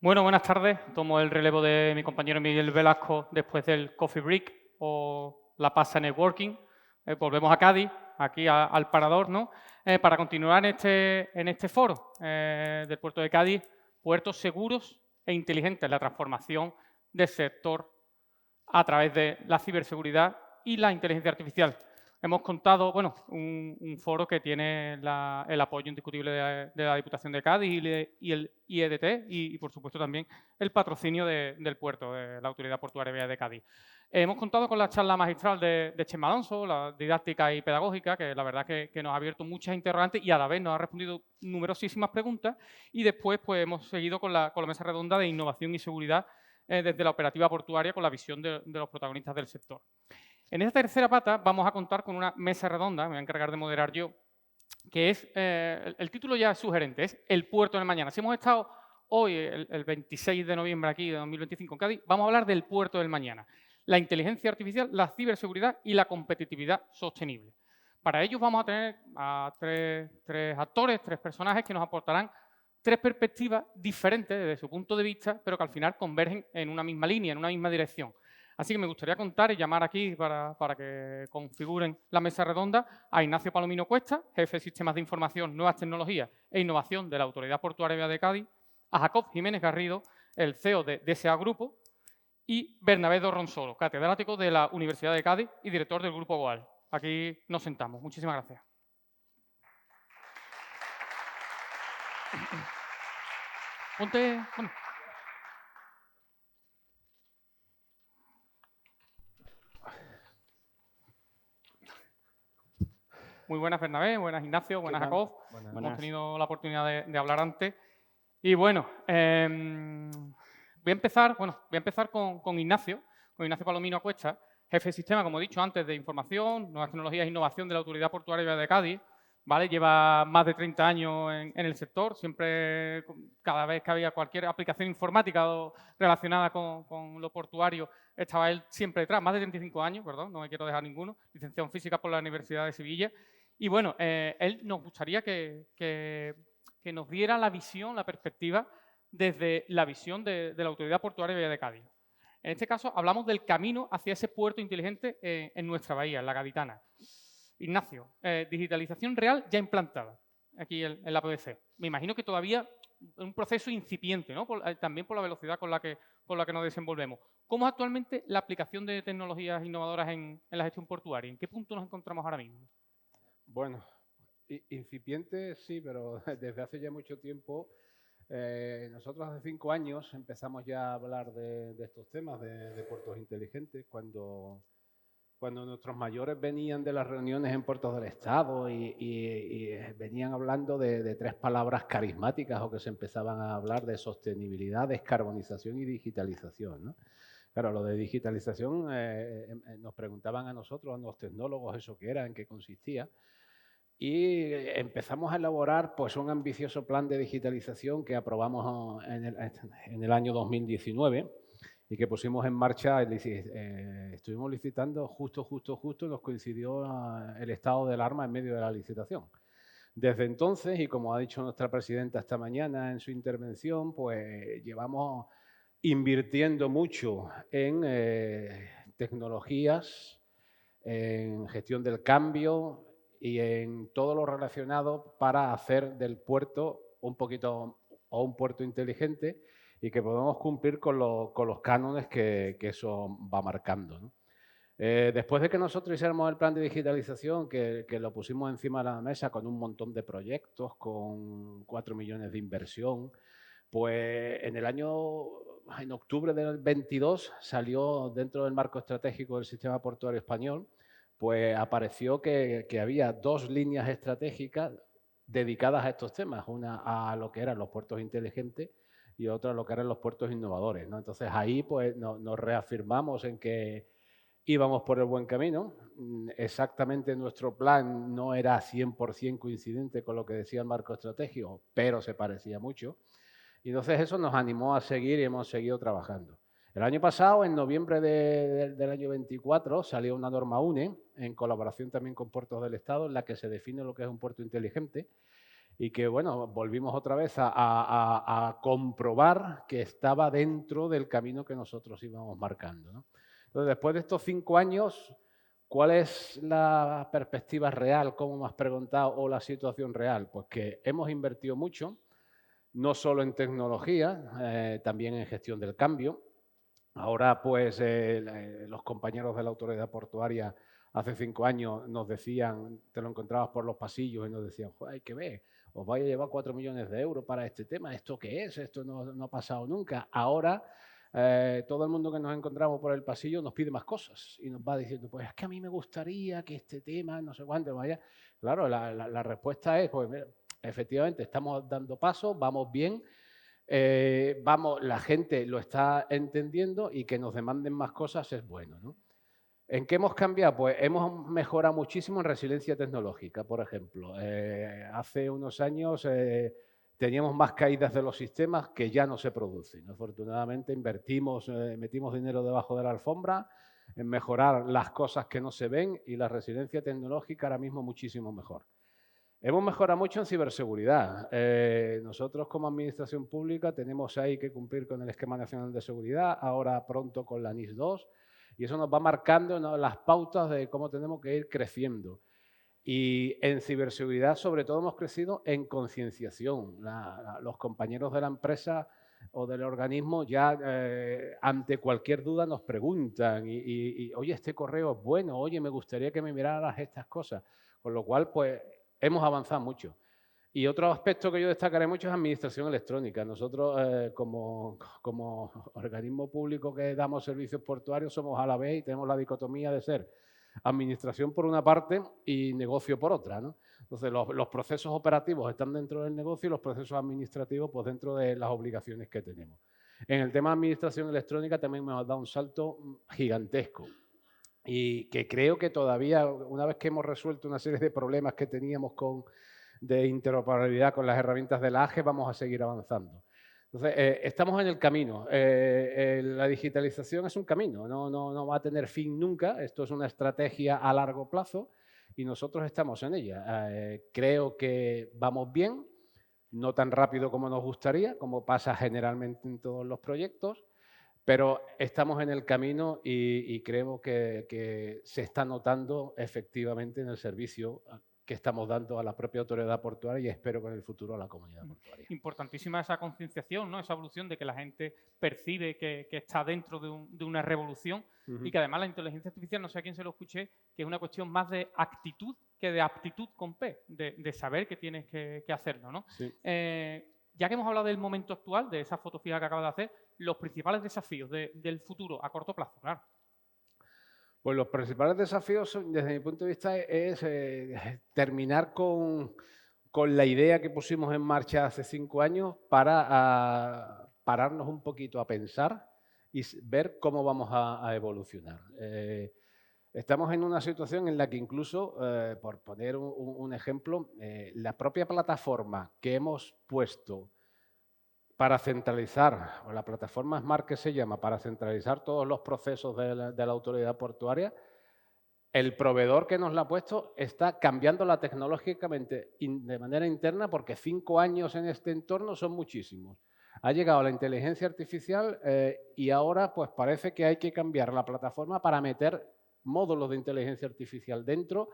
Bueno, buenas tardes. Tomo el relevo de mi compañero Miguel Velasco después del Coffee Break o la Pasa Networking. Volvemos a Cádiz, aquí al Parador, ¿no? Para continuar en este foro del puerto de Cádiz, puertos seguros e inteligentes, la transformación del sector a través de la ciberseguridad y la inteligencia artificial. Hemos contado, bueno, un foro que tiene el apoyo indiscutible de la Diputación de Cádiz y el IEDT y, por supuesto, también el patrocinio del puerto, de la Autoridad Portuaria de Cádiz. Hemos contado con la charla magistral de Chema Alonso, la didáctica y pedagógica, que la verdad que nos ha abierto muchas interrogantes y a la vez nos ha respondido numerosísimas preguntas. Y después pues, hemos seguido con la mesa redonda de innovación y seguridad desde la operativa portuaria con la visión de los protagonistas del sector. En esta tercera pata vamos a contar con una mesa redonda, me voy a encargar de moderar yo, que es, el título ya es sugerente, es El puerto del mañana. Si hemos estado hoy, el 26 de noviembre aquí de 2025 en Cádiz, vamos a hablar del puerto del mañana, la inteligencia artificial, la ciberseguridad y la competitividad sostenible. Para ello vamos a tener a tres actores, tres personajes que nos aportarán tres perspectivas diferentes desde su punto de vista, pero que al final convergen en una misma línea, en una misma dirección. Así que me gustaría contar y llamar aquí para que configuren la mesa redonda a Ignacio Palomino Cuesta, jefe de Sistemas de Información, Nuevas Tecnologías e Innovación de la Autoridad Portuaria de Cádiz, a Jacob Jiménez Garrido, el CEO de DSA Grupo, y Bernabé Dorronsolo, catedrático de la Universidad de Cádiz y director del Grupo Goal. Aquí nos sentamos. Muchísimas gracias. Ponte... Bueno. Muy buenas, Bernabé, buenas, Ignacio, buenas, Jacob. Hemos tenido la oportunidad de hablar antes. Y bueno, voy a empezar con Ignacio Palomino Cuesta, jefe de sistema, como he dicho antes, de Información, Nuevas Tecnologías e Innovación de la Autoridad Portuaria de Cádiz. ¿Vale? Lleva más de 30 años en el sector, siempre, cada vez que había cualquier aplicación informática relacionada con lo portuario, estaba él siempre detrás, más de 35 años, perdón, no me quiero dejar ninguno, licenciado en Física por la Universidad de Sevilla. Y bueno, él nos gustaría que nos diera la visión, la perspectiva, desde la visión de la Autoridad Portuaria de Cádiz. En este caso, hablamos del camino hacia ese puerto inteligente en nuestra bahía, en la Gaditana. Ignacio, digitalización real ya implantada aquí en la PVC. Me imagino que todavía un proceso incipiente, ¿no? También por la velocidad con la que nos desenvolvemos. ¿Cómo es actualmente la aplicación de tecnologías innovadoras en la gestión portuaria? ¿En qué punto nos encontramos ahora mismo? Bueno, incipiente sí, pero desde hace ya mucho tiempo. Nosotros hace 5 años empezamos ya a hablar de estos temas de puertos inteligentes cuando nuestros mayores venían de las reuniones en puertos del Estado y venían hablando de 3 palabras carismáticas o que se empezaban a hablar de sostenibilidad, descarbonización y digitalización, ¿no? Claro, lo de digitalización nos preguntaban a nosotros, a los tecnólogos, eso qué era, en qué consistía. Y empezamos a elaborar pues, un ambicioso plan de digitalización que aprobamos en el año 2019 y que pusimos en marcha, estuvimos licitando justo, nos coincidió el estado de alarma en medio de la licitación. Desde entonces, y como ha dicho nuestra presidenta esta mañana en su intervención, pues llevamos invirtiendo mucho en tecnologías, en gestión del cambio y en todo lo relacionado para hacer del puerto un puerto inteligente y que podamos cumplir con los cánones que eso va marcando, ¿no? Después de que nosotros hiciéramos el plan de digitalización, que lo pusimos encima de la mesa con un montón de proyectos, con 4 millones de inversión, pues en octubre del 22 salió dentro del marco estratégico del sistema portuario español, pues apareció que había 2 líneas estratégicas dedicadas a estos temas, una a lo que eran los puertos inteligentes y otra a lo que eran los puertos innovadores, ¿no? Entonces ahí pues nos reafirmamos en que íbamos por el buen camino. Exactamente nuestro plan no era 100% coincidente con lo que decía el marco estratégico, pero se parecía mucho. Y entonces eso nos animó a seguir y hemos seguido trabajando. El año pasado, en noviembre del año 24, salió una norma UNE, en colaboración también con Puertos del Estado, en la que se define lo que es un puerto inteligente. y que, bueno, volvimos otra vez a comprobar que estaba dentro del camino que nosotros íbamos marcando, ¿no? Entonces, después de estos 5 años, ¿cuál es la perspectiva real, como me has preguntado, o la situación real? Pues que hemos invertido mucho, no solo en tecnología, también en gestión del cambio. Ahora, pues, los compañeros de la autoridad portuaria hace 5 años nos decían, te lo encontrabas por los pasillos y nos decían, hay que ver, os vais a llevar 4 millones de euros para este tema, ¿esto qué es? Esto no ha pasado nunca. Ahora, todo el mundo que nos encontramos por el pasillo nos pide más cosas y nos va diciendo, pues es que a mí me gustaría que este tema, no sé cuánto, vaya. Claro, la respuesta es, pues mira, efectivamente, estamos dando pasos, vamos bien. La gente lo está entendiendo y que nos demanden más cosas es bueno, ¿no? ¿En qué hemos cambiado? Pues hemos mejorado muchísimo en resiliencia tecnológica, por ejemplo. Hace unos años teníamos más caídas de los sistemas que ya no se producen. Afortunadamente metimos dinero debajo de la alfombra en mejorar las cosas que no se ven y la resiliencia tecnológica ahora mismo muchísimo mejor. Hemos mejorado mucho en ciberseguridad. Nosotros como administración pública tenemos ahí que cumplir con el Esquema Nacional de Seguridad, ahora pronto con la NIS 2, y eso nos va marcando, ¿no?, las pautas de cómo tenemos que ir creciendo. Y en ciberseguridad, sobre todo, hemos crecido en concienciación. Los compañeros de la empresa o del organismo ya ante cualquier duda nos preguntan oye, este correo es bueno, oye, me gustaría que me miraras estas cosas. Con lo cual, pues, hemos avanzado mucho. Y otro aspecto que yo destacaré mucho es administración electrónica. Nosotros, como organismo público que damos servicios portuarios, somos a la vez y tenemos la dicotomía de ser administración por una parte y negocio por otra, ¿no? Entonces, los procesos operativos están dentro del negocio y los procesos administrativos pues dentro de las obligaciones que tenemos. En el tema de administración electrónica también me ha dado un salto gigantesco y que creo que todavía, una vez que hemos resuelto una serie de problemas que teníamos de interoperabilidad con las herramientas de la AGE, vamos a seguir avanzando. Entonces, estamos en el camino. La digitalización es un camino, no va a tener fin nunca. Esto es una estrategia a largo plazo y nosotros estamos en ella. Creo que vamos bien, no tan rápido como nos gustaría, como pasa generalmente en todos los proyectos, pero estamos en el camino y creo que se está notando efectivamente en el servicio que estamos dando a la propia autoridad portuaria y espero que en el futuro a la comunidad portuaria. Importantísima esa concienciación, ¿no? Esa evolución de que la gente percibe que está dentro de una revolución y que además la inteligencia artificial, no sé a quién se lo escuché, que es una cuestión más de actitud que de aptitud con P, de saber que tienes que hacerlo, ¿no? Sí. Ya que hemos hablado del momento actual, de esa foto fija que acabas de hacer, los principales desafíos del futuro a corto plazo, claro. Pues los principales desafíos, desde mi punto de vista, es terminar con la idea que pusimos en marcha hace 5 años para pararnos un poquito a pensar y ver cómo vamos a evolucionar. Estamos en una situación en la que incluso, por poner un ejemplo, la propia plataforma que hemos puesto para centralizar, o la plataforma Smart que se llama, para centralizar todos los procesos de la autoridad portuaria, el proveedor que nos la ha puesto está cambiándola tecnológicamente de manera interna porque 5 años en este entorno son muchísimos. Ha llegado la inteligencia artificial y ahora pues parece que hay que cambiar la plataforma para meter módulos de inteligencia artificial dentro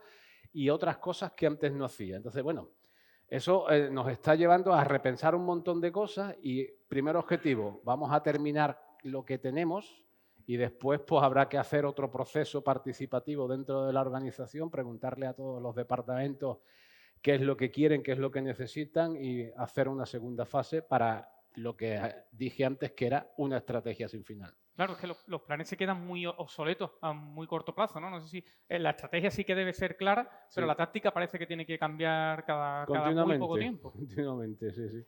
y otras cosas que antes no hacía. Entonces, bueno, eso nos está llevando a repensar un montón de cosas y, primer objetivo, vamos a terminar lo que tenemos y después pues habrá que hacer otro proceso participativo dentro de la organización, preguntarle a todos los departamentos qué es lo que quieren, qué es lo que necesitan y hacer una segunda fase para lo que dije antes, que era una estrategia sin final. Claro, es que los planes se quedan muy obsoletos a muy corto plazo, ¿no? No sé si la estrategia sí que debe ser clara, pero Sí. la táctica parece que tiene que cambiar cada muy poco tiempo. Continuamente, sí, sí.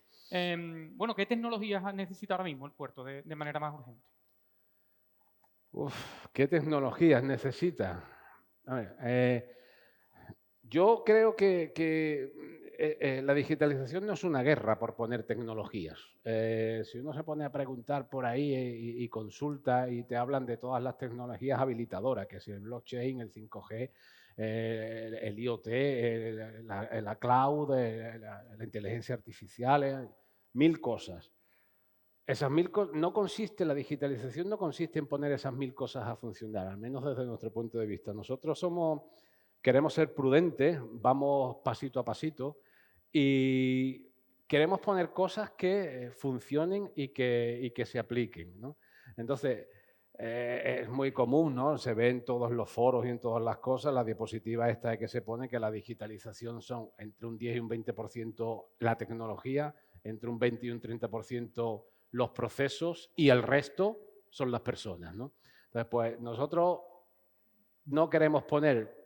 Bueno, ¿qué tecnologías necesita ahora mismo el puerto de manera más urgente? ¿Qué tecnologías necesita? A ver, yo creo que la digitalización no es una guerra por poner tecnologías. Si uno se pone a preguntar por ahí y consulta y te hablan de todas las tecnologías habilitadoras, que si el blockchain, el 5G, el IoT, la cloud, la inteligencia artificial, 1000 cosas. Esas 1000 no consiste, la digitalización no consiste en poner esas 1000 cosas a funcionar, al menos desde nuestro punto de vista. Nosotros queremos ser prudentes, vamos pasito a pasito y queremos poner cosas que funcionen y que se apliquen, ¿no? Entonces, es muy común, ¿no? Se ve en todos los foros y en todas las cosas, la diapositiva esta de que se pone que la digitalización son entre un 10 y un 20% la tecnología, entre un 20 y un 30% los procesos y el resto son las personas, ¿no? Entonces, pues nosotros no queremos poner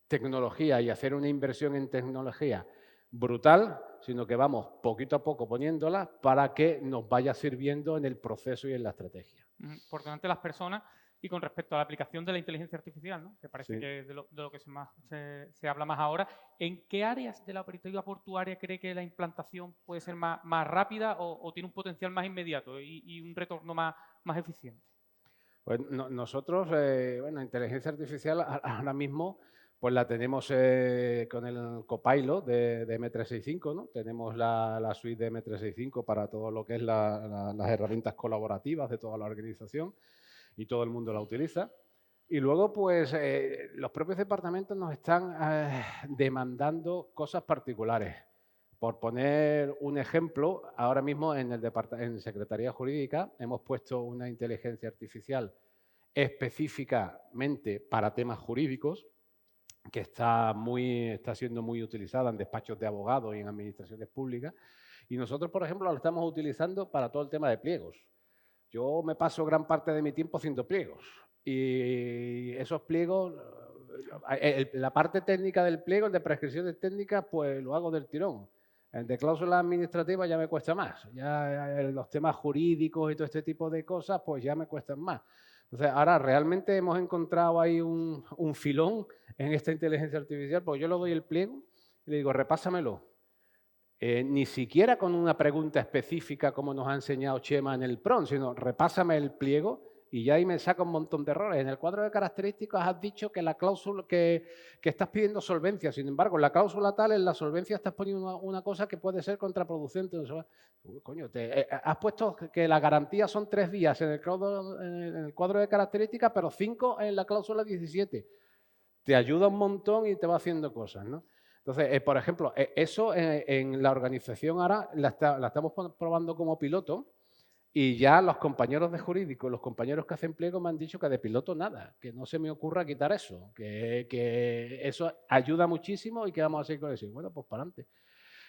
tecnología y hacer una inversión en tecnología brutal, sino que vamos poquito a poco poniéndola para que nos vaya sirviendo en el proceso y en la estrategia. Por delante de las personas y con respecto a la aplicación de la inteligencia artificial, ¿no? Que parece Sí. que es de lo que se habla más ahora. ¿En qué áreas de la operativa portuaria cree que la implantación puede ser más rápida o tiene un potencial más inmediato y un retorno más eficiente? Pues nosotros, bueno, inteligencia artificial ahora mismo pues la tenemos con el Copilot de M365, ¿no? Tenemos la suite de M365 para todo lo que es las herramientas colaborativas de toda la organización y todo el mundo la utiliza. Y luego, pues, los propios departamentos nos están demandando cosas particulares. Por poner un ejemplo, ahora mismo en Secretaría Jurídica hemos puesto una inteligencia artificial específicamente para temas jurídicos, que está siendo muy utilizada en despachos de abogados y en administraciones públicas. Y nosotros, por ejemplo, lo estamos utilizando para todo el tema de pliegos. Yo me paso gran parte de mi tiempo haciendo pliegos. Y esos pliegos, la parte técnica del pliego, el de prescripciones técnicas, pues lo hago del tirón. El de cláusulas administrativas ya me cuesta más. Ya los temas jurídicos y todo este tipo de cosas, pues ya me cuestan más. Entonces, ahora realmente hemos encontrado ahí un filón en esta inteligencia artificial, porque yo le doy el pliego y le digo, repásamelo. Ni siquiera con una pregunta específica como nos ha enseñado Chema en el PRON, sino repásame el pliego y ya ahí me saca un montón de errores. En el cuadro de características has dicho que la cláusula que estás pidiendo solvencia, sin embargo, en la cláusula tal, en la solvencia estás poniendo una cosa que puede ser contraproducente. Coño, has puesto que la garantía son 3 días en el cuadro de características, pero 5 en la cláusula 17. Te ayuda un montón y te va haciendo cosas, ¿no? Entonces, por ejemplo, eso en la organización ahora la estamos probando como piloto y ya los compañeros de jurídico, los compañeros que hacen pliego me han dicho que de piloto nada, que no se me ocurra quitar eso, que eso ayuda muchísimo y que vamos a seguir con eso. Y bueno, pues para adelante.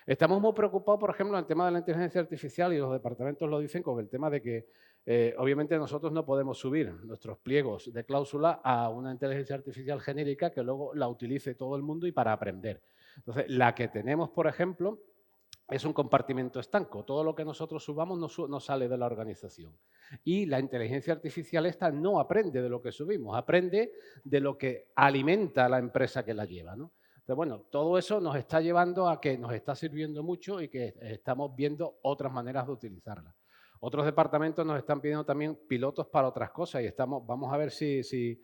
Estamos muy preocupados, por ejemplo, en el tema de la inteligencia artificial y los departamentos lo dicen con el tema de que obviamente nosotros no podemos subir nuestros pliegos de cláusula a una inteligencia artificial genérica que luego la utilice todo el mundo y para aprender. Entonces, la que tenemos, por ejemplo, es un compartimento estanco. Todo lo que nosotros subamos no sale de la organización. Y la inteligencia artificial esta no aprende de lo que subimos, aprende de lo que alimenta a la empresa que la lleva, ¿no? Entonces, bueno, todo eso nos está llevando a que nos está sirviendo mucho y que estamos viendo otras maneras de utilizarla. Otros departamentos nos están pidiendo también pilotos para otras cosas y vamos a ver si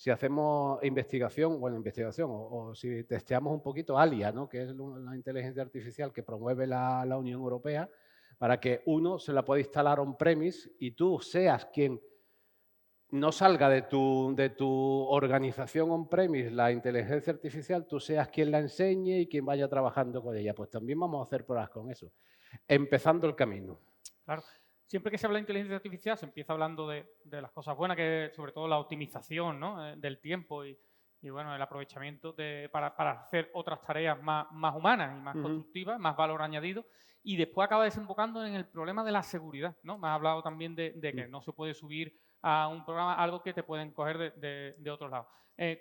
hacemos investigación o si testeamos un poquito ALIA, ¿no? Que es la inteligencia artificial que promueve la Unión Europea, para que uno se la pueda instalar on-premise y tú seas quien no salga de tu organización on-premise la inteligencia artificial, tú seas quien la enseñe y quien vaya trabajando con ella. Pues también vamos a hacer pruebas con eso, empezando el camino. Claro. Siempre que se habla de inteligencia artificial se empieza hablando de las cosas buenas, que sobre todo la optimización, ¿no? Del tiempo y bueno, el aprovechamiento para hacer otras tareas más humanas y más constructivas, más valor añadido. Y después acaba desembocando en el problema de la seguridad, ¿no? Me has hablado también de que no se puede subir a un programa algo que te pueden coger de otros lados.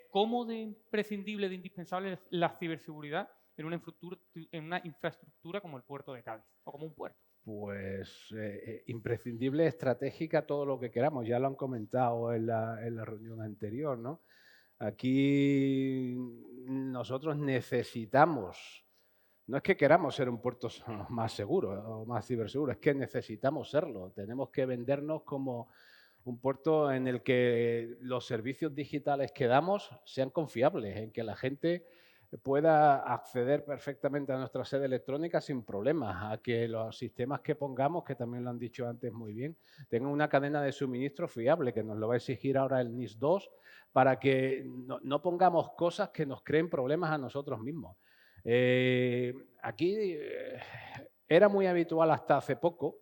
¿Cómo de imprescindible, de indispensable es la ciberseguridad en una infraestructura como el puerto de Cádiz o como un puerto? Pues imprescindible, estratégica, todo lo que queramos. Ya lo han comentado en la reunión anterior, ¿no? Aquí nosotros necesitamos, no es que queramos ser un puerto más seguro o más ciberseguro, es que necesitamos serlo. Tenemos que vendernos como un puerto en el que los servicios digitales que damos sean confiables, en que la gente pueda acceder perfectamente a nuestra sede electrónica sin problemas, a que los sistemas que pongamos, que también lo han dicho antes muy bien, tengan una cadena de suministro fiable, que nos lo va a exigir ahora el NIS 2, para que no pongamos cosas que nos creen problemas a nosotros mismos. Aquí era muy habitual hasta hace poco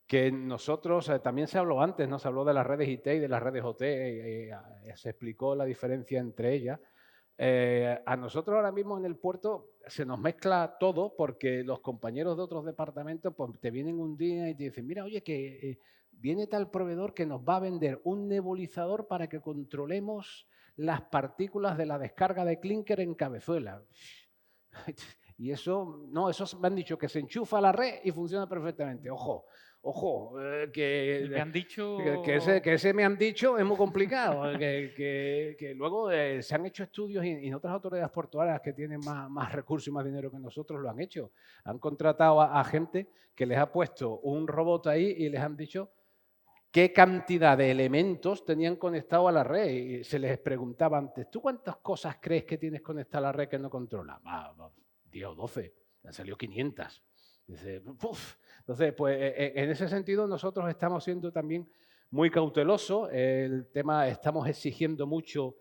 que nosotros, también se habló antes, ¿no? Se habló de las redes IT y de las redes OT, se explicó la diferencia entre ellas. A nosotros ahora mismo en el puerto se nos mezcla todo porque los compañeros de otros departamentos pues, te vienen un día y te dicen, mira, oye, que viene tal proveedor que nos va a vender un nebulizador para que controlemos las partículas de la descarga de clinker en Cabezuela. Y eso, no, eso me han dicho que se enchufa a la red y funciona perfectamente. Ojo, que Me han dicho... que ese me han dicho es muy complicado, que luego se han hecho estudios y en otras autoridades portuarias que tienen más recursos y más dinero que nosotros lo han hecho. Han contratado a gente que les ha puesto un robot ahí y les han dicho qué cantidad de elementos tenían conectado a la red. Y se les preguntaba antes, ¿tú cuántas cosas crees que tienes conectada a la red que no controla? 10 o 12, han salido 500. Dice, ¡puf! Entonces, pues en ese sentido nosotros estamos siendo también muy cautelosos. El tema, estamos exigiendo mucho.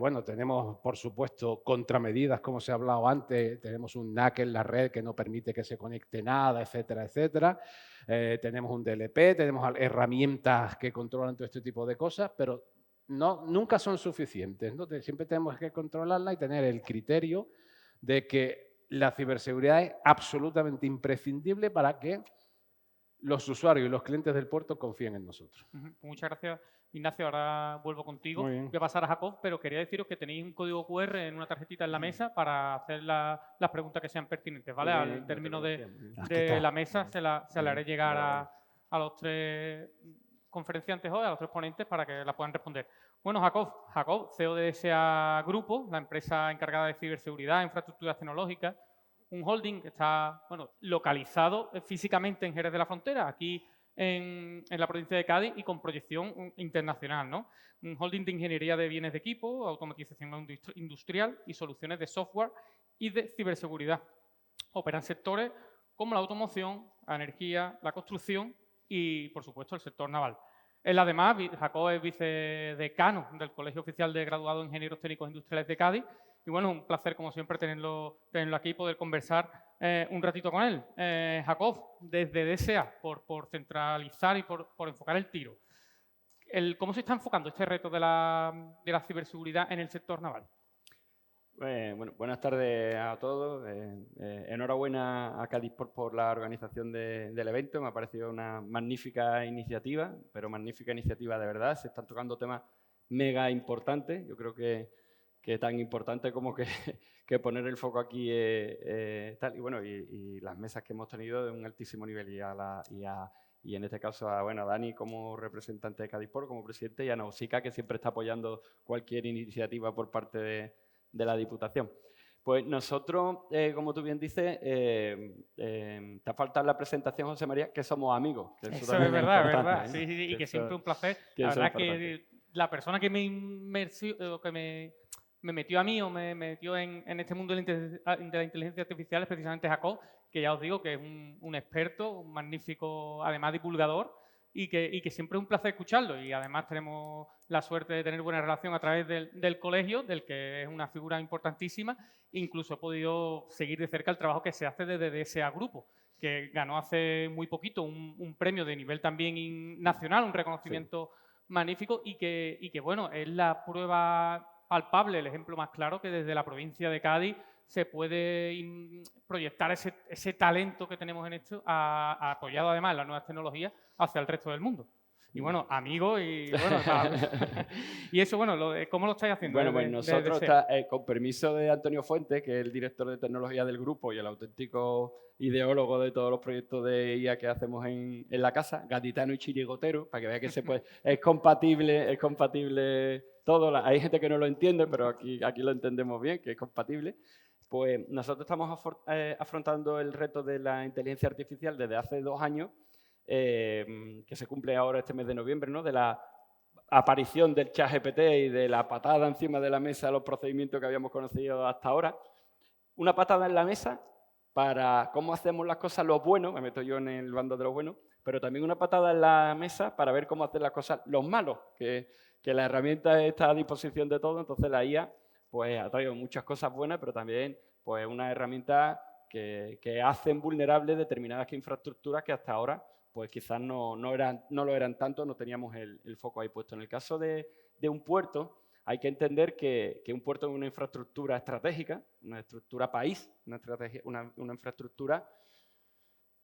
Bueno, tenemos, por supuesto, contramedidas, como se ha hablado antes. Tenemos un NAC en la red que no permite que se conecte nada, etcétera, etcétera. Tenemos un DLP, tenemos herramientas que controlan todo este tipo de cosas, pero nunca son suficientes, ¿no? Siempre tenemos que controlarla y tener el criterio de que la ciberseguridad es absolutamente imprescindible para que los usuarios y los clientes del puerto confíen en nosotros. Muchas gracias, Ignacio. Ahora vuelvo contigo. Muy bien. Voy a pasar a Jacob, pero quería deciros que tenéis un código QR en una tarjetita en la mesa para hacer las preguntas que sean pertinentes, ¿vale? Al término de la mesa se la haré llegar a los tres conferenciantes hoy, a los tres ponentes, para que la puedan responder. Bueno, Jacob, CEO de DSA Grupo, la empresa encargada de ciberseguridad, infraestructuras tecnológicas, un holding que está localizado físicamente en Jerez de la Frontera, aquí en la provincia de Cádiz y con proyección internacional, ¿no? Un holding de ingeniería de bienes de equipo, automatización industrial y soluciones de software y de ciberseguridad. Operan sectores como la automoción, la energía, la construcción y, por supuesto, el sector naval. Él, además, Jacob es vicedecano del Colegio Oficial de Graduados Ingenieros Técnicos Industriales de Cádiz. Y bueno, un placer, como siempre, tenerlo aquí y poder conversar un ratito con él. Jacob, desde DSA, por centralizar y por enfocar el tiro. ¿Cómo se está enfocando este reto de la ciberseguridad en el sector naval? Bueno, buenas tardes a todos. Enhorabuena a Cádiz por la organización del evento. Me ha parecido una magnífica iniciativa, pero magnífica iniciativa de verdad. Se están tocando temas mega importantes. Yo creo que tan importante como que poner el foco aquí tal. Y bueno, y las mesas que hemos tenido de un altísimo nivel y en este caso a Dani como representante de Cádiz Port, como presidente, y a Nausica, que siempre está apoyando cualquier iniciativa por parte de la Diputación. Pues nosotros, como tú bien dices, te falta la presentación, José María, que somos amigos. Que eso es verdad, es verdad. ¿eh? Sí, y que siempre un placer. Que La verdad es que que la persona que me metió a mí o me metió en este mundo de la inteligencia artificial es precisamente Jacob, que ya os digo que es un experto, un magnífico, además, divulgador, y que siempre es un placer escucharlo. Y además tenemos la suerte de tener buena relación a través del colegio, del que es una figura importantísima. Incluso he podido seguir de cerca el trabajo que se hace desde DSA Grupo, que ganó hace muy poquito un premio de nivel también nacional, un reconocimiento magnífico y que, bueno, es la prueba palpable, el ejemplo más claro que desde la provincia de Cádiz se puede proyectar ese talento que tenemos en esto, apoyado además en las nuevas tecnologías, hacia el resto del mundo. Y bueno, amigos, y bueno, y eso, bueno, ¿cómo lo estáis haciendo? Bueno, pues nosotros, con permiso de Antonio Fuentes, que es el director de tecnología del grupo y el auténtico ideólogo de todos los proyectos de IA que hacemos en la casa, gaditano y chirigotero, para que vea que es compatible todo. Hay gente que no lo entiende, pero aquí lo entendemos bien, que es compatible. Pues nosotros estamos afrontando el reto de la inteligencia artificial desde hace 2 años que se cumple ahora este mes de noviembre, ¿no? De la aparición del ChatGPT y de la patada encima de la mesa a los procedimientos que habíamos conocido hasta ahora. Una patada en la mesa para cómo hacemos las cosas los buenos, me meto yo en el bando de los buenos, pero también una patada en la mesa para ver cómo hacer las cosas los malos, que la herramienta está a disposición de todos, entonces la IA pues, ha traído muchas cosas buenas, pero también pues, una herramienta que hacen vulnerables determinadas infraestructuras que hasta ahora pues quizás no lo eran tanto, no teníamos el foco ahí puesto. En el caso de un puerto, hay que entender que un puerto es una infraestructura estratégica, una estructura país, una infraestructura,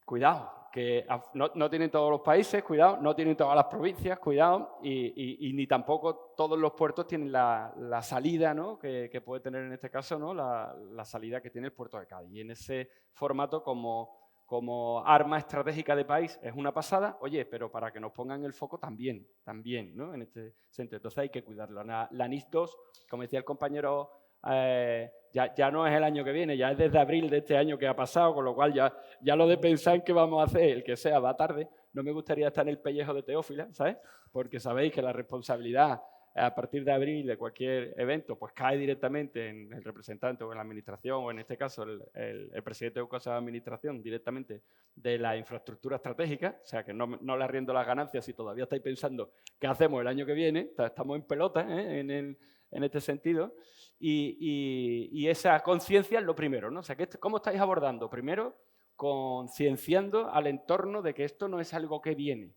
cuidado, que no tienen todos los países, cuidado, no tienen todas las provincias, cuidado, y ni tampoco todos los puertos tienen la salida, ¿no? que puede tener en este caso, ¿no? la salida que tiene el puerto de Cádiz. Y en ese formato, como arma estratégica de país es una pasada, oye, pero para que nos pongan el foco también, ¿no? En este sentido. Entonces hay que cuidarlo. La NIS 2, como decía el compañero, ya no es el año que viene, ya es desde abril de este año que ha pasado, con lo cual ya lo de pensar en qué vamos a hacer, el que sea, va tarde. No me gustaría estar en el pellejo de Teófila, ¿sabes? Porque sabéis que la responsabilidad a partir de abril de cualquier evento, pues cae directamente en el representante o en la administración, o en este caso el presidente de Consejo de Administración, directamente de la infraestructura estratégica, o sea que no le arriendo las ganancias si todavía estáis pensando qué hacemos el año que viene, estamos en pelota en este sentido, y esa conciencia es lo primero, ¿no? O sea, ¿cómo estáis abordando? Primero, concienciando al entorno de que esto no es algo que viene,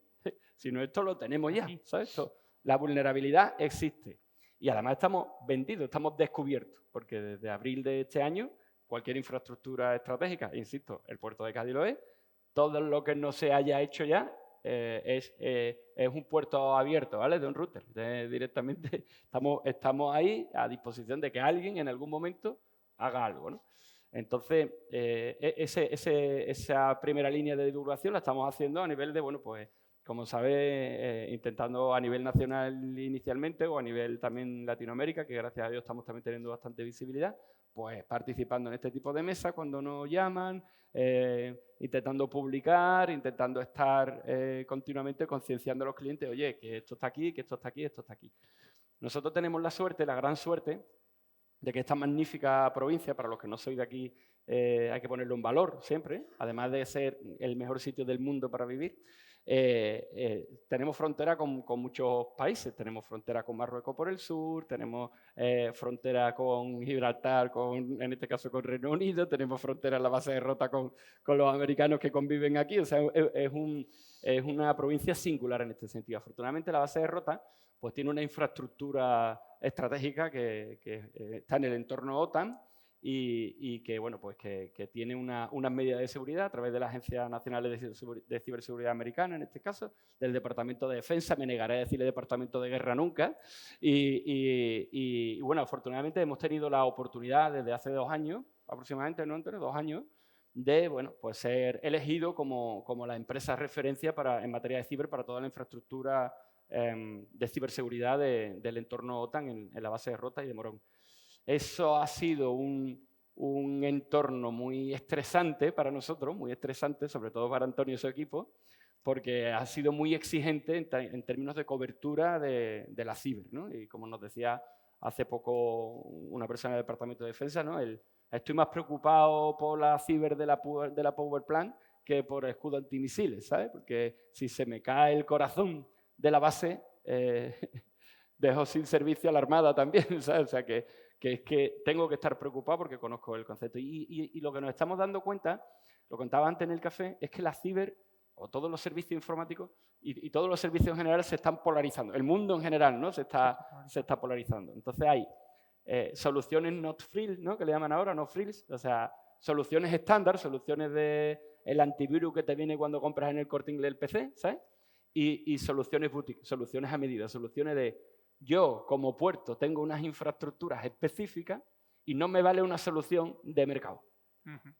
sino esto lo tenemos ya, ¿sabes? La vulnerabilidad existe. Y además estamos vendidos, estamos descubiertos, porque desde abril de este año, cualquier infraestructura estratégica, insisto, el puerto de Cádiz lo es, todo lo que no se haya hecho ya es un puerto abierto, ¿vale? De un router. Directamente estamos ahí a disposición de que alguien en algún momento haga algo, ¿no? Entonces, esa primera línea de divulgación la estamos haciendo a nivel de, bueno, pues, como sabes, intentando a nivel nacional inicialmente o a nivel también Latinoamérica, que gracias a Dios estamos también teniendo bastante visibilidad, pues participando en este tipo de mesas cuando nos llaman, intentando publicar, intentando estar continuamente concienciando a los clientes, oye, que esto está aquí, que esto está aquí, esto está aquí. Nosotros tenemos la suerte, la gran suerte, de que esta magnífica provincia, para los que no sois de aquí, hay que ponerlo en valor siempre, además de ser el mejor sitio del mundo para vivir, tenemos frontera con muchos países. Tenemos frontera con Marruecos por el sur, tenemos frontera con Gibraltar, en este caso con Reino Unido, tenemos frontera en la base de Rota con los americanos que conviven aquí. O sea, es una provincia singular en este sentido. Afortunadamente, la base de Rota pues, tiene una infraestructura estratégica que está en el entorno OTAN, y que, bueno, pues que tiene unas medidas de seguridad a través de la Agencia Nacional de Ciberseguridad Americana, en este caso, del Departamento de Defensa, me negaré a decirle Departamento de Guerra nunca, y bueno, afortunadamente hemos tenido la oportunidad desde hace 2 años, aproximadamente, ¿no, Antonio? 2 años, de, bueno, pues ser elegido como la empresa referencia en materia de ciber para toda la infraestructura de ciberseguridad del entorno OTAN en la base de Rota y de Morón. Eso ha sido un entorno muy estresante para nosotros, muy estresante, sobre todo para Antonio y su equipo, porque ha sido muy exigente en términos de cobertura de la ciber, ¿no? Y como nos decía hace poco una persona del Departamento de Defensa, ¿no? Estoy más preocupado por la ciber de la Power Plant que por el escudo antimisiles, ¿sabes? Porque si se me cae el corazón de la base, dejo sin servicio a la Armada también, ¿sabes? O sea que es que tengo que estar preocupado porque conozco el concepto. Y lo que nos estamos dando cuenta, lo contaba antes en el café, es que la ciber, o todos los servicios informáticos y todos los servicios en general se están polarizando. El mundo en general, ¿no? se está polarizando. Entonces hay soluciones not frills, ¿no? Que le llaman ahora, no frills, o sea, soluciones estándar, soluciones del antivirus que te viene cuando compras en el Corte Inglés el PC, ¿sabes? Y soluciones boutique, soluciones a medida, soluciones de yo, como puerto, tengo unas infraestructuras específicas y no me vale una solución de mercado.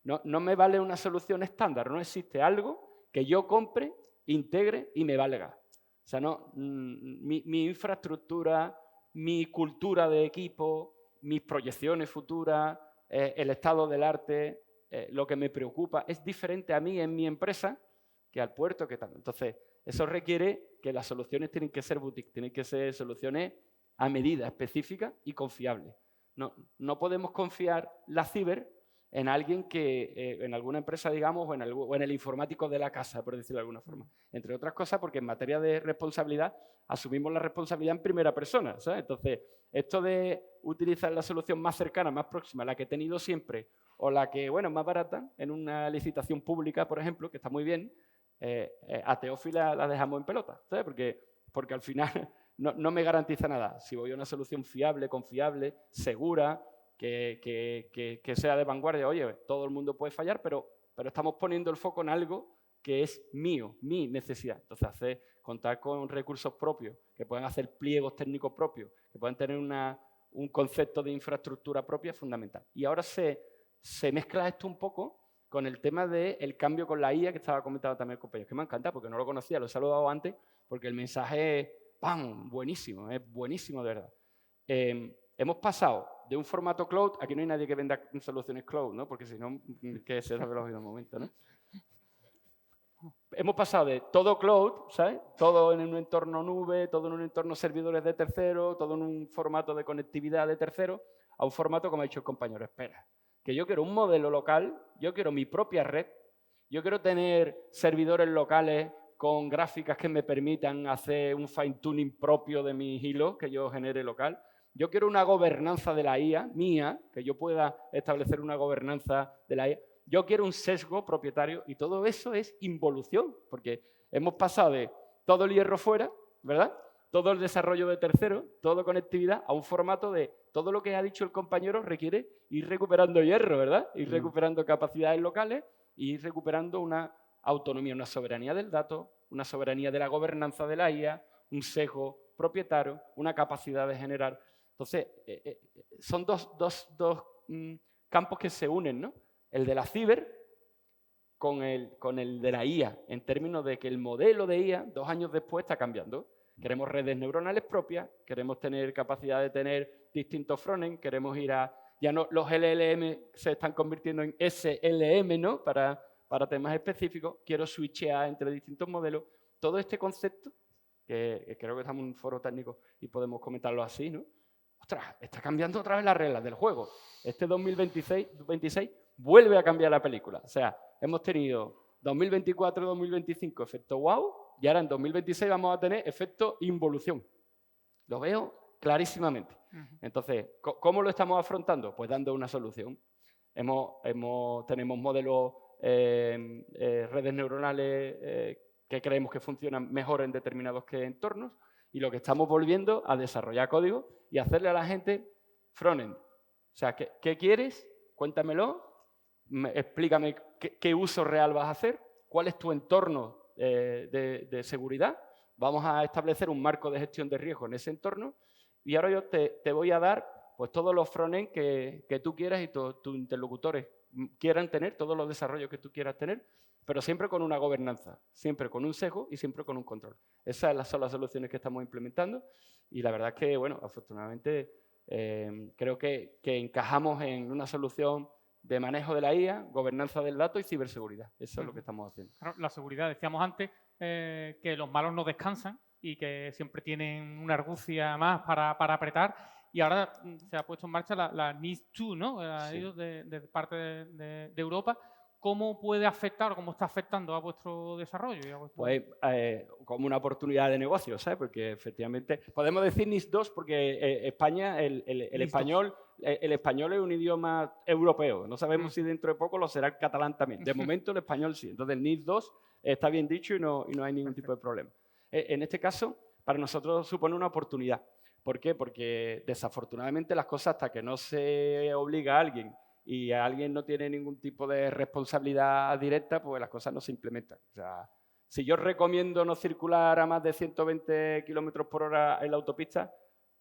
No me vale una solución estándar. No existe algo que yo compre, integre y me valga. O sea, no, mi infraestructura, mi cultura de equipo, mis proyecciones futuras, el estado del arte, lo que me preocupa, es diferente a mí en mi empresa que al puerto, que tal. Entonces, eso requiere que las soluciones tienen que ser boutique, tienen que ser soluciones a medida, específicas y confiables. No podemos confiar la ciber en alguien que, en alguna empresa, digamos, o en el informático de la casa, por decirlo de alguna forma. Entre otras cosas, porque en materia de responsabilidad asumimos la responsabilidad en primera persona, ¿sabes? Entonces, esto de utilizar la solución más cercana, más próxima, la que he tenido siempre, o la que, bueno, es más barata, en una licitación pública, por ejemplo, que está muy bien, a Teófila la dejamos en pelota, ¿sabes? Porque al final no me garantiza nada. Si voy a una solución fiable, confiable, segura, que sea de vanguardia, oye, todo el mundo puede fallar, pero estamos poniendo el foco en algo que es mío, mi necesidad. Entonces, contar con recursos propios, que puedan hacer pliegos técnicos propios, que puedan tener un concepto de infraestructura propia es fundamental. Y ahora se mezcla esto un poco con el tema del cambio con la IA que estaba comentando también el compañero, que me encanta porque no lo conocía, lo he saludado antes, porque el mensaje es ¡pam! Buenísimo, es buenísimo de verdad. Hemos pasado de un formato cloud, aquí no hay nadie que venda soluciones cloud, ¿no? Porque si no, que se sabe los oídos un momento, ¿no? Hemos pasado de todo cloud, ¿sabes? Todo en un entorno nube, todo en un entorno servidores de terceros, todo en un formato de conectividad de terceros, a un formato, como ha dicho el compañero, espera, que yo quiero un modelo local, yo quiero mi propia red, yo quiero tener servidores locales con gráficas que me permitan hacer un fine-tuning propio de mi hilo que yo genere local. Yo quiero una gobernanza de la IA mía, que yo pueda establecer una gobernanza de la IA. Yo quiero un sesgo propietario y todo eso es involución, porque hemos pasado de todo el hierro fuera, ¿verdad? Todo el desarrollo de terceros, todo conectividad, a un formato de todo lo que ha dicho el compañero requiere ir recuperando hierro, ¿verdad? Ir recuperando capacidades locales y ir recuperando una autonomía, una soberanía del dato, una soberanía de la gobernanza de la IA, un sesgo propietario, una capacidad de generar. Entonces, son dos campos que se unen, ¿no? El de la ciber con el de la IA, en términos de que el modelo de IA, 2 años después, está cambiando. Queremos redes neuronales propias, queremos tener capacidad de tener distintos frontends, queremos ir a... Ya no, los LLM se están convirtiendo en SLM, ¿no? Para temas específicos, quiero switchear entre distintos modelos. Todo este concepto, que creo que estamos en un foro técnico y podemos comentarlo así, ¿no? Ostras, está cambiando otra vez las reglas del juego. Este 2026 vuelve a cambiar la película. O sea, hemos tenido 2024-2025 efecto wow, y ahora en 2026 vamos a tener efecto involución. Lo veo clarísimamente. Entonces, ¿cómo lo estamos afrontando? Pues dando una solución. Tenemos modelos, redes neuronales que creemos que funcionan mejor en determinados entornos, y lo que estamos volviendo a desarrollar código y hacerle a la gente frontend. O sea, ¿qué quieres? Cuéntamelo, explícame qué uso real vas a hacer, cuál es tu entorno de seguridad. Vamos a establecer un marco de gestión de riesgo en ese entorno y ahora yo te voy a dar pues, todos los frontend que tú quieras y tus interlocutores quieran tener, todos los desarrollos que tú quieras tener, pero siempre con una gobernanza, siempre con un sesgo y siempre con un control. Esas son las soluciones que estamos implementando y la verdad es que, bueno, afortunadamente creo que encajamos en una solución de manejo de la IA, gobernanza del dato y ciberseguridad. Eso es lo que estamos haciendo. Claro, la seguridad, decíamos antes que los malos no descansan y que siempre tienen una argucia más para apretar. Y ahora se ha puesto en marcha la NIS2, ¿no? Sí. De parte de Europa. ¿Cómo puede afectar o cómo está afectando a vuestro desarrollo? Y a vuestro... Pues como una oportunidad de negocio, ¿sabes? Porque efectivamente, podemos decir NIS2 porque España, el español es un idioma europeo. No sabemos si dentro de poco lo será el catalán también. De momento el español sí. Entonces el NIS2 está bien dicho y no hay ningún tipo de problema. En este caso, para nosotros supone una oportunidad. ¿Por qué? Porque desafortunadamente las cosas, hasta que no se obliga a alguien y alguien no tiene ningún tipo de responsabilidad directa, pues las cosas no se implementan. O sea, si yo recomiendo no circular a más de 120 kilómetros por hora en la autopista,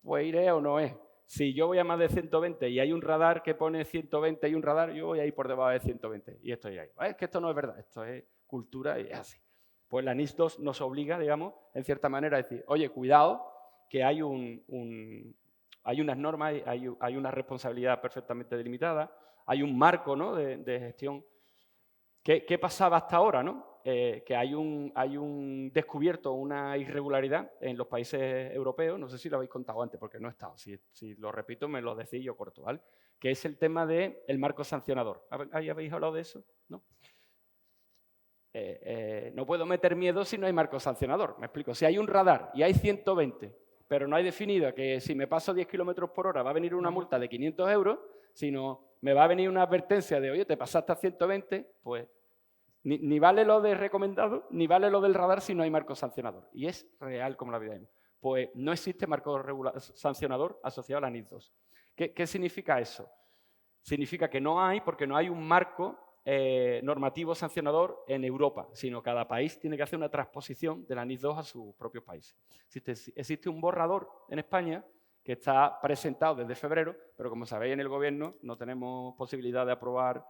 pues iré o no es. Si yo voy a más de 120 y hay un radar que pone 120 y un radar, yo voy a ir por debajo de 120 y estoy ahí. Es que esto no es verdad, esto es cultura y es así. Pues la NIS2 nos obliga, digamos, en cierta manera a decir, oye, cuidado, que hay unas normas, hay una responsabilidad perfectamente delimitada, hay un marco, ¿no? de gestión. ¿Qué pasaba hasta ahora, no? que hay un descubierto, una irregularidad en los países europeos, no sé si lo habéis contado antes, porque no he estado, si lo repito me lo decís yo corto, ¿vale? Que es el tema del marco sancionador. ¿Habéis hablado de eso? ¿No? No puedo meter miedo si no hay marco sancionador, me explico. Si hay un radar y hay 120, pero no hay definido que si me paso 10 kilómetros por hora va a venir una multa de 500 euros, sino me va a venir una advertencia de, oye, te pasaste a 120, pues ni vale lo de recomendado, ni vale lo del radar si no hay marco sancionador. Y es real como la vida misma. Pues no existe marco sancionador asociado a la NIS 2. ¿Qué significa eso? Significa que no hay, porque no hay un marco normativo sancionador en Europa, sino cada país tiene que hacer una transposición de la NIS 2 a su propio país. Existe un borrador en España que está presentado desde febrero, pero como sabéis en el Gobierno no tenemos posibilidad de aprobar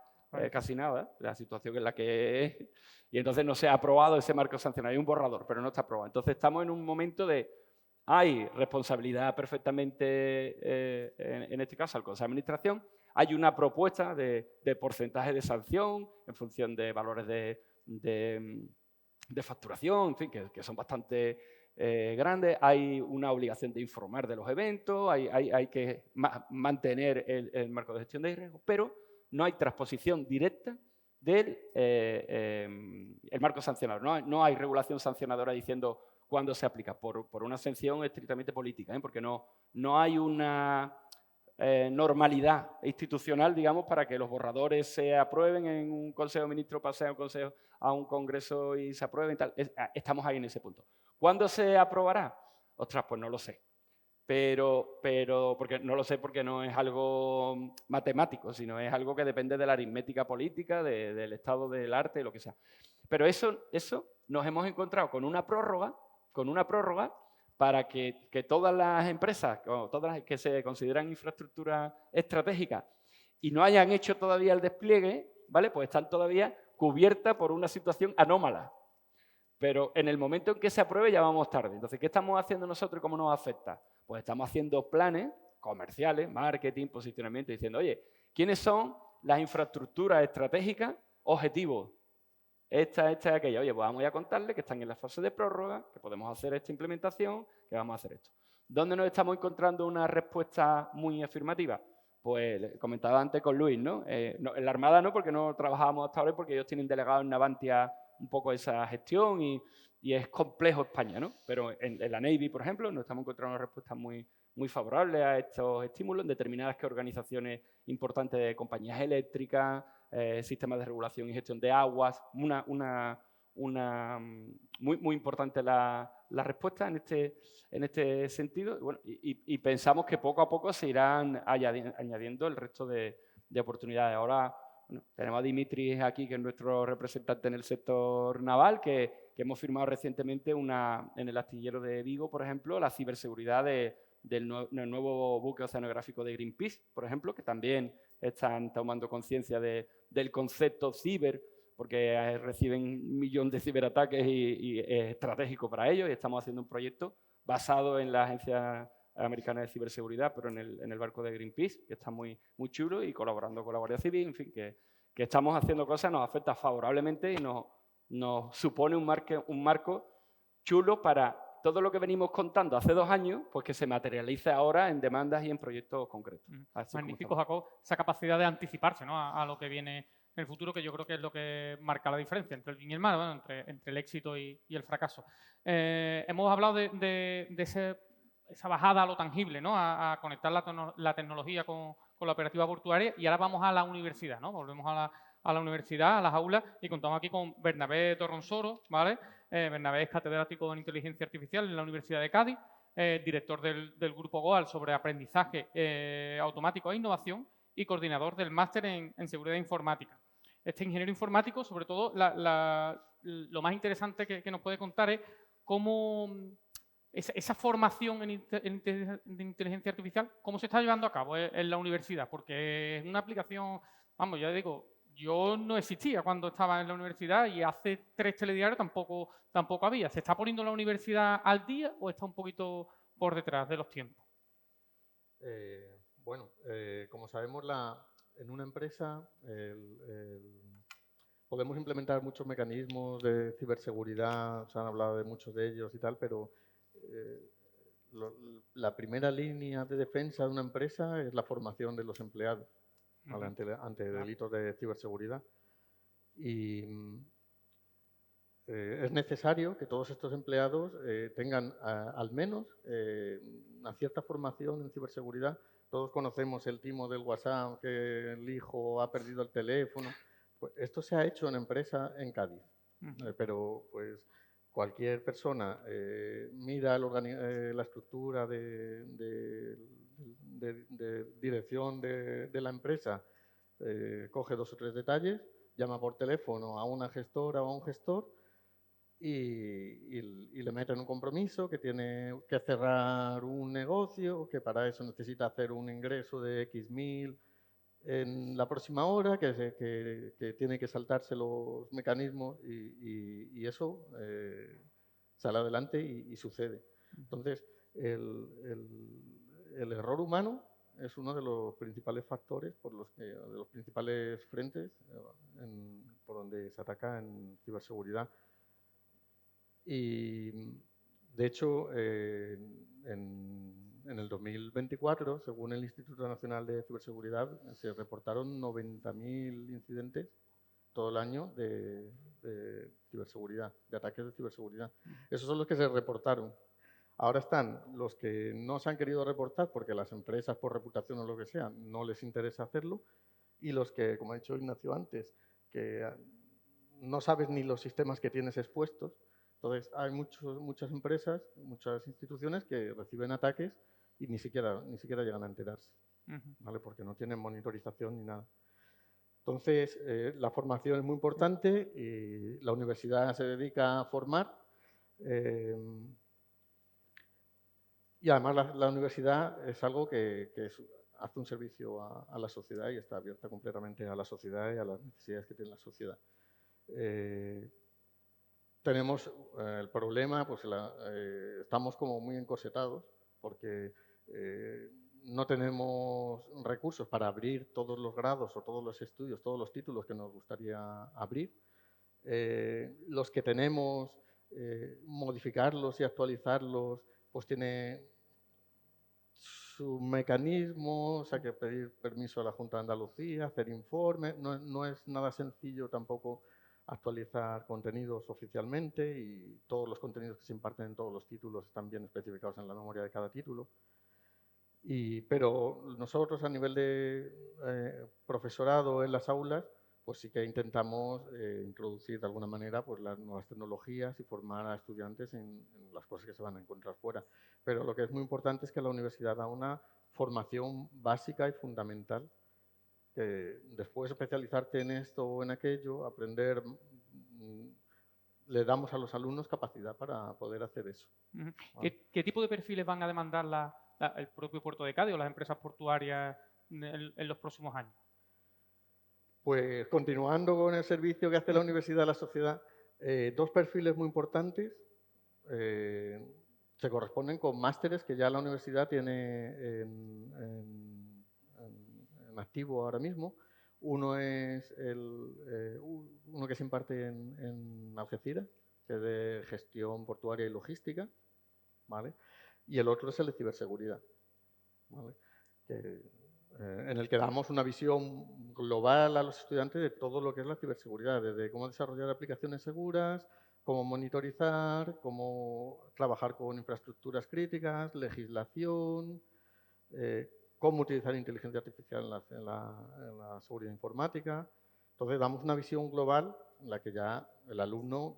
casi nada, la situación en la que es, y entonces no se ha aprobado ese marco sancionador, hay un borrador, pero no está aprobado. Entonces estamos en un momento de, hay responsabilidad perfectamente, en este caso, al Consejo de Administración, hay una propuesta de porcentaje de sanción en función de valores de facturación, en fin, que son bastante grandes. Hay una obligación de informar de los eventos, hay que mantener el marco de gestión de riesgos, pero no hay transposición directa del el marco sancionador. No hay regulación sancionadora diciendo cuándo se aplica, por una sanción estrictamente política, porque no hay una normalidad institucional, digamos, para que los borradores se aprueben en un Consejo de Ministros, pase a un Congreso y se aprueben y tal. Estamos ahí en ese punto. ¿Cuándo se aprobará? Ostras, pues no lo sé. Pero porque no lo sé porque no es algo matemático, sino es algo que depende de la aritmética política, del estado del arte, lo que sea. Pero eso nos hemos encontrado con una prórroga para que todas las empresas, o todas las que se consideran infraestructura estratégica y no hayan hecho todavía el despliegue, ¿vale? Pues están todavía cubiertas por una situación anómala. Pero en el momento en que se apruebe ya vamos tarde. Entonces, ¿qué estamos haciendo nosotros y cómo nos afecta? Pues estamos haciendo planes comerciales, marketing, posicionamiento, diciendo, oye, ¿quiénes son las infraestructuras estratégicas objetivos? Esta, aquella. Oye, pues vamos a contarle que están en la fase de prórroga, que podemos hacer esta implementación, que vamos a hacer esto. ¿Dónde nos estamos encontrando una respuesta muy afirmativa? Pues comentaba antes con Luis, ¿no? En la Armada no, porque no trabajábamos hasta ahora, porque ellos tienen delegado en Navantia un poco esa gestión y es complejo España, ¿no? Pero en la Navy, por ejemplo, nos estamos encontrando una respuesta muy favorable a estos estímulos en determinadas organizaciones importantes de compañías eléctricas, sistemas de regulación y gestión de aguas, muy importante la respuesta en este sentido. Bueno, y pensamos que poco a poco se irán añadiendo el resto de oportunidades. Ahora bueno, tenemos a Dimitris aquí, que es nuestro representante en el sector naval, que hemos firmado recientemente en el astillero de Vigo, por ejemplo, la ciberseguridad del nuevo buque oceanográfico de Greenpeace, por ejemplo, que también están tomando conciencia del concepto ciber, porque reciben 1 millón de ciberataques y es estratégico para ellos, y estamos haciendo un proyecto basado en la Agencia Americana de Ciberseguridad, pero en el barco de Greenpeace, que está muy chulo, y colaborando con la Guardia Civil, en fin, que estamos haciendo cosas, nos afecta favorablemente y nos supone un marco chulo para todo lo que venimos contando hace 2 años, pues que se materialice ahora en demandas y en proyectos concretos. Magnífico, Jacob, esa capacidad de anticiparse, ¿no? a lo que viene en el futuro, que yo creo que es lo que marca la diferencia entre el bien y el mal, bueno, entre el éxito y el fracaso. Hemos hablado de esa bajada a lo tangible, ¿no? A conectar la tecnología con la operativa portuaria, y ahora vamos a la universidad, ¿no? Volvemos a la universidad, a las aulas, y contamos aquí con Bernabé Torronsoro, ¿vale? Bernabé es catedrático en Inteligencia Artificial en la Universidad de Cádiz, director del Grupo GOAL sobre aprendizaje automático e innovación y coordinador del máster en Seguridad Informática. Este ingeniero informático, sobre todo, lo más interesante que nos puede contar es cómo esa formación en inteligencia artificial, cómo se está llevando a cabo en la universidad, porque es una aplicación, vamos, ya digo, yo no existía cuando estaba en la universidad y hace 3 telediarios tampoco había. ¿Se está poniendo la universidad al día o está un poquito por detrás de los tiempos? Bueno, como sabemos, en una empresa podemos implementar muchos mecanismos de ciberseguridad, se han hablado de muchos de ellos y tal, pero la primera línea de defensa de una empresa es la formación de los empleados, ¿vale? ante delitos de ciberseguridad. Y es necesario que todos estos empleados tengan al menos una cierta formación en ciberseguridad. Todos conocemos el timo del WhatsApp, que el hijo ha perdido el teléfono. Pues esto se ha hecho en empresa en Cádiz, pero pues cualquier persona mira la estructura de dirección de la empresa, coge 2 o 3 detalles, llama por teléfono a una gestora o a un gestor y le meten un compromiso que tiene que cerrar un negocio, que para eso necesita hacer un ingreso de X mil en la próxima hora, que tiene que saltarse los mecanismos y eso sale adelante y sucede. Entonces, el error humano es uno de los principales factores, de los principales frentes por donde se ataca en ciberseguridad. Y, de hecho, en el 2024, según el Instituto Nacional de Ciberseguridad, se reportaron 90.000 incidentes todo el año de ciberseguridad, de ataques de ciberseguridad. Esos son los que se reportaron. Ahora están los que no se han querido reportar porque las empresas, por reputación o lo que sea, no les interesa hacerlo, y los que, como ha dicho Ignacio antes, que no sabes ni los sistemas que tienes expuestos. Entonces, hay muchas empresas, muchas instituciones que reciben ataques y ni siquiera llegan a enterarse, ¿vale? Porque no tienen monitorización ni nada. Entonces, la formación es muy importante y la universidad se dedica a formar. Y además la universidad es algo que hace un servicio a la sociedad y está abierta completamente a la sociedad y a las necesidades que tiene la sociedad. Tenemos el problema, pues estamos como muy encorsetados porque no tenemos recursos para abrir todos los grados o todos los estudios, todos los títulos que nos gustaría abrir. Los que tenemos, modificarlos y actualizarlos, pues tiene sus mecanismos, hay que pedir permiso a la Junta de Andalucía, hacer informes, no es nada sencillo tampoco actualizar contenidos oficialmente y todos los contenidos que se imparten en todos los títulos están bien especificados en la memoria de cada título. Pero nosotros a nivel de profesorado en las aulas, pues sí que intentamos introducir de alguna manera pues, las nuevas tecnologías y formar a estudiantes en las cosas que se van a encontrar fuera. Pero lo que es muy importante es que la universidad da una formación básica y fundamental, que después especializarte en esto o en aquello, aprender, le damos a los alumnos capacidad para poder hacer eso. ¿Vale? ¿Qué tipo de perfiles van a demandar el propio puerto de Cádiz o las empresas portuarias en los próximos años? Pues continuando con el servicio que hace la universidad a la sociedad, 2 perfiles muy importantes se corresponden con másteres que ya la universidad tiene en activo ahora mismo. Uno es uno que se imparte en Algeciras, que es de gestión portuaria y logística, ¿vale? Y el otro es el de ciberseguridad, ¿vale? En el que damos una visión global a los estudiantes de todo lo que es la ciberseguridad, desde cómo desarrollar aplicaciones seguras, cómo monitorizar, cómo trabajar con infraestructuras críticas, legislación, cómo utilizar inteligencia artificial en la seguridad informática. Entonces, damos una visión global en la que ya el alumno,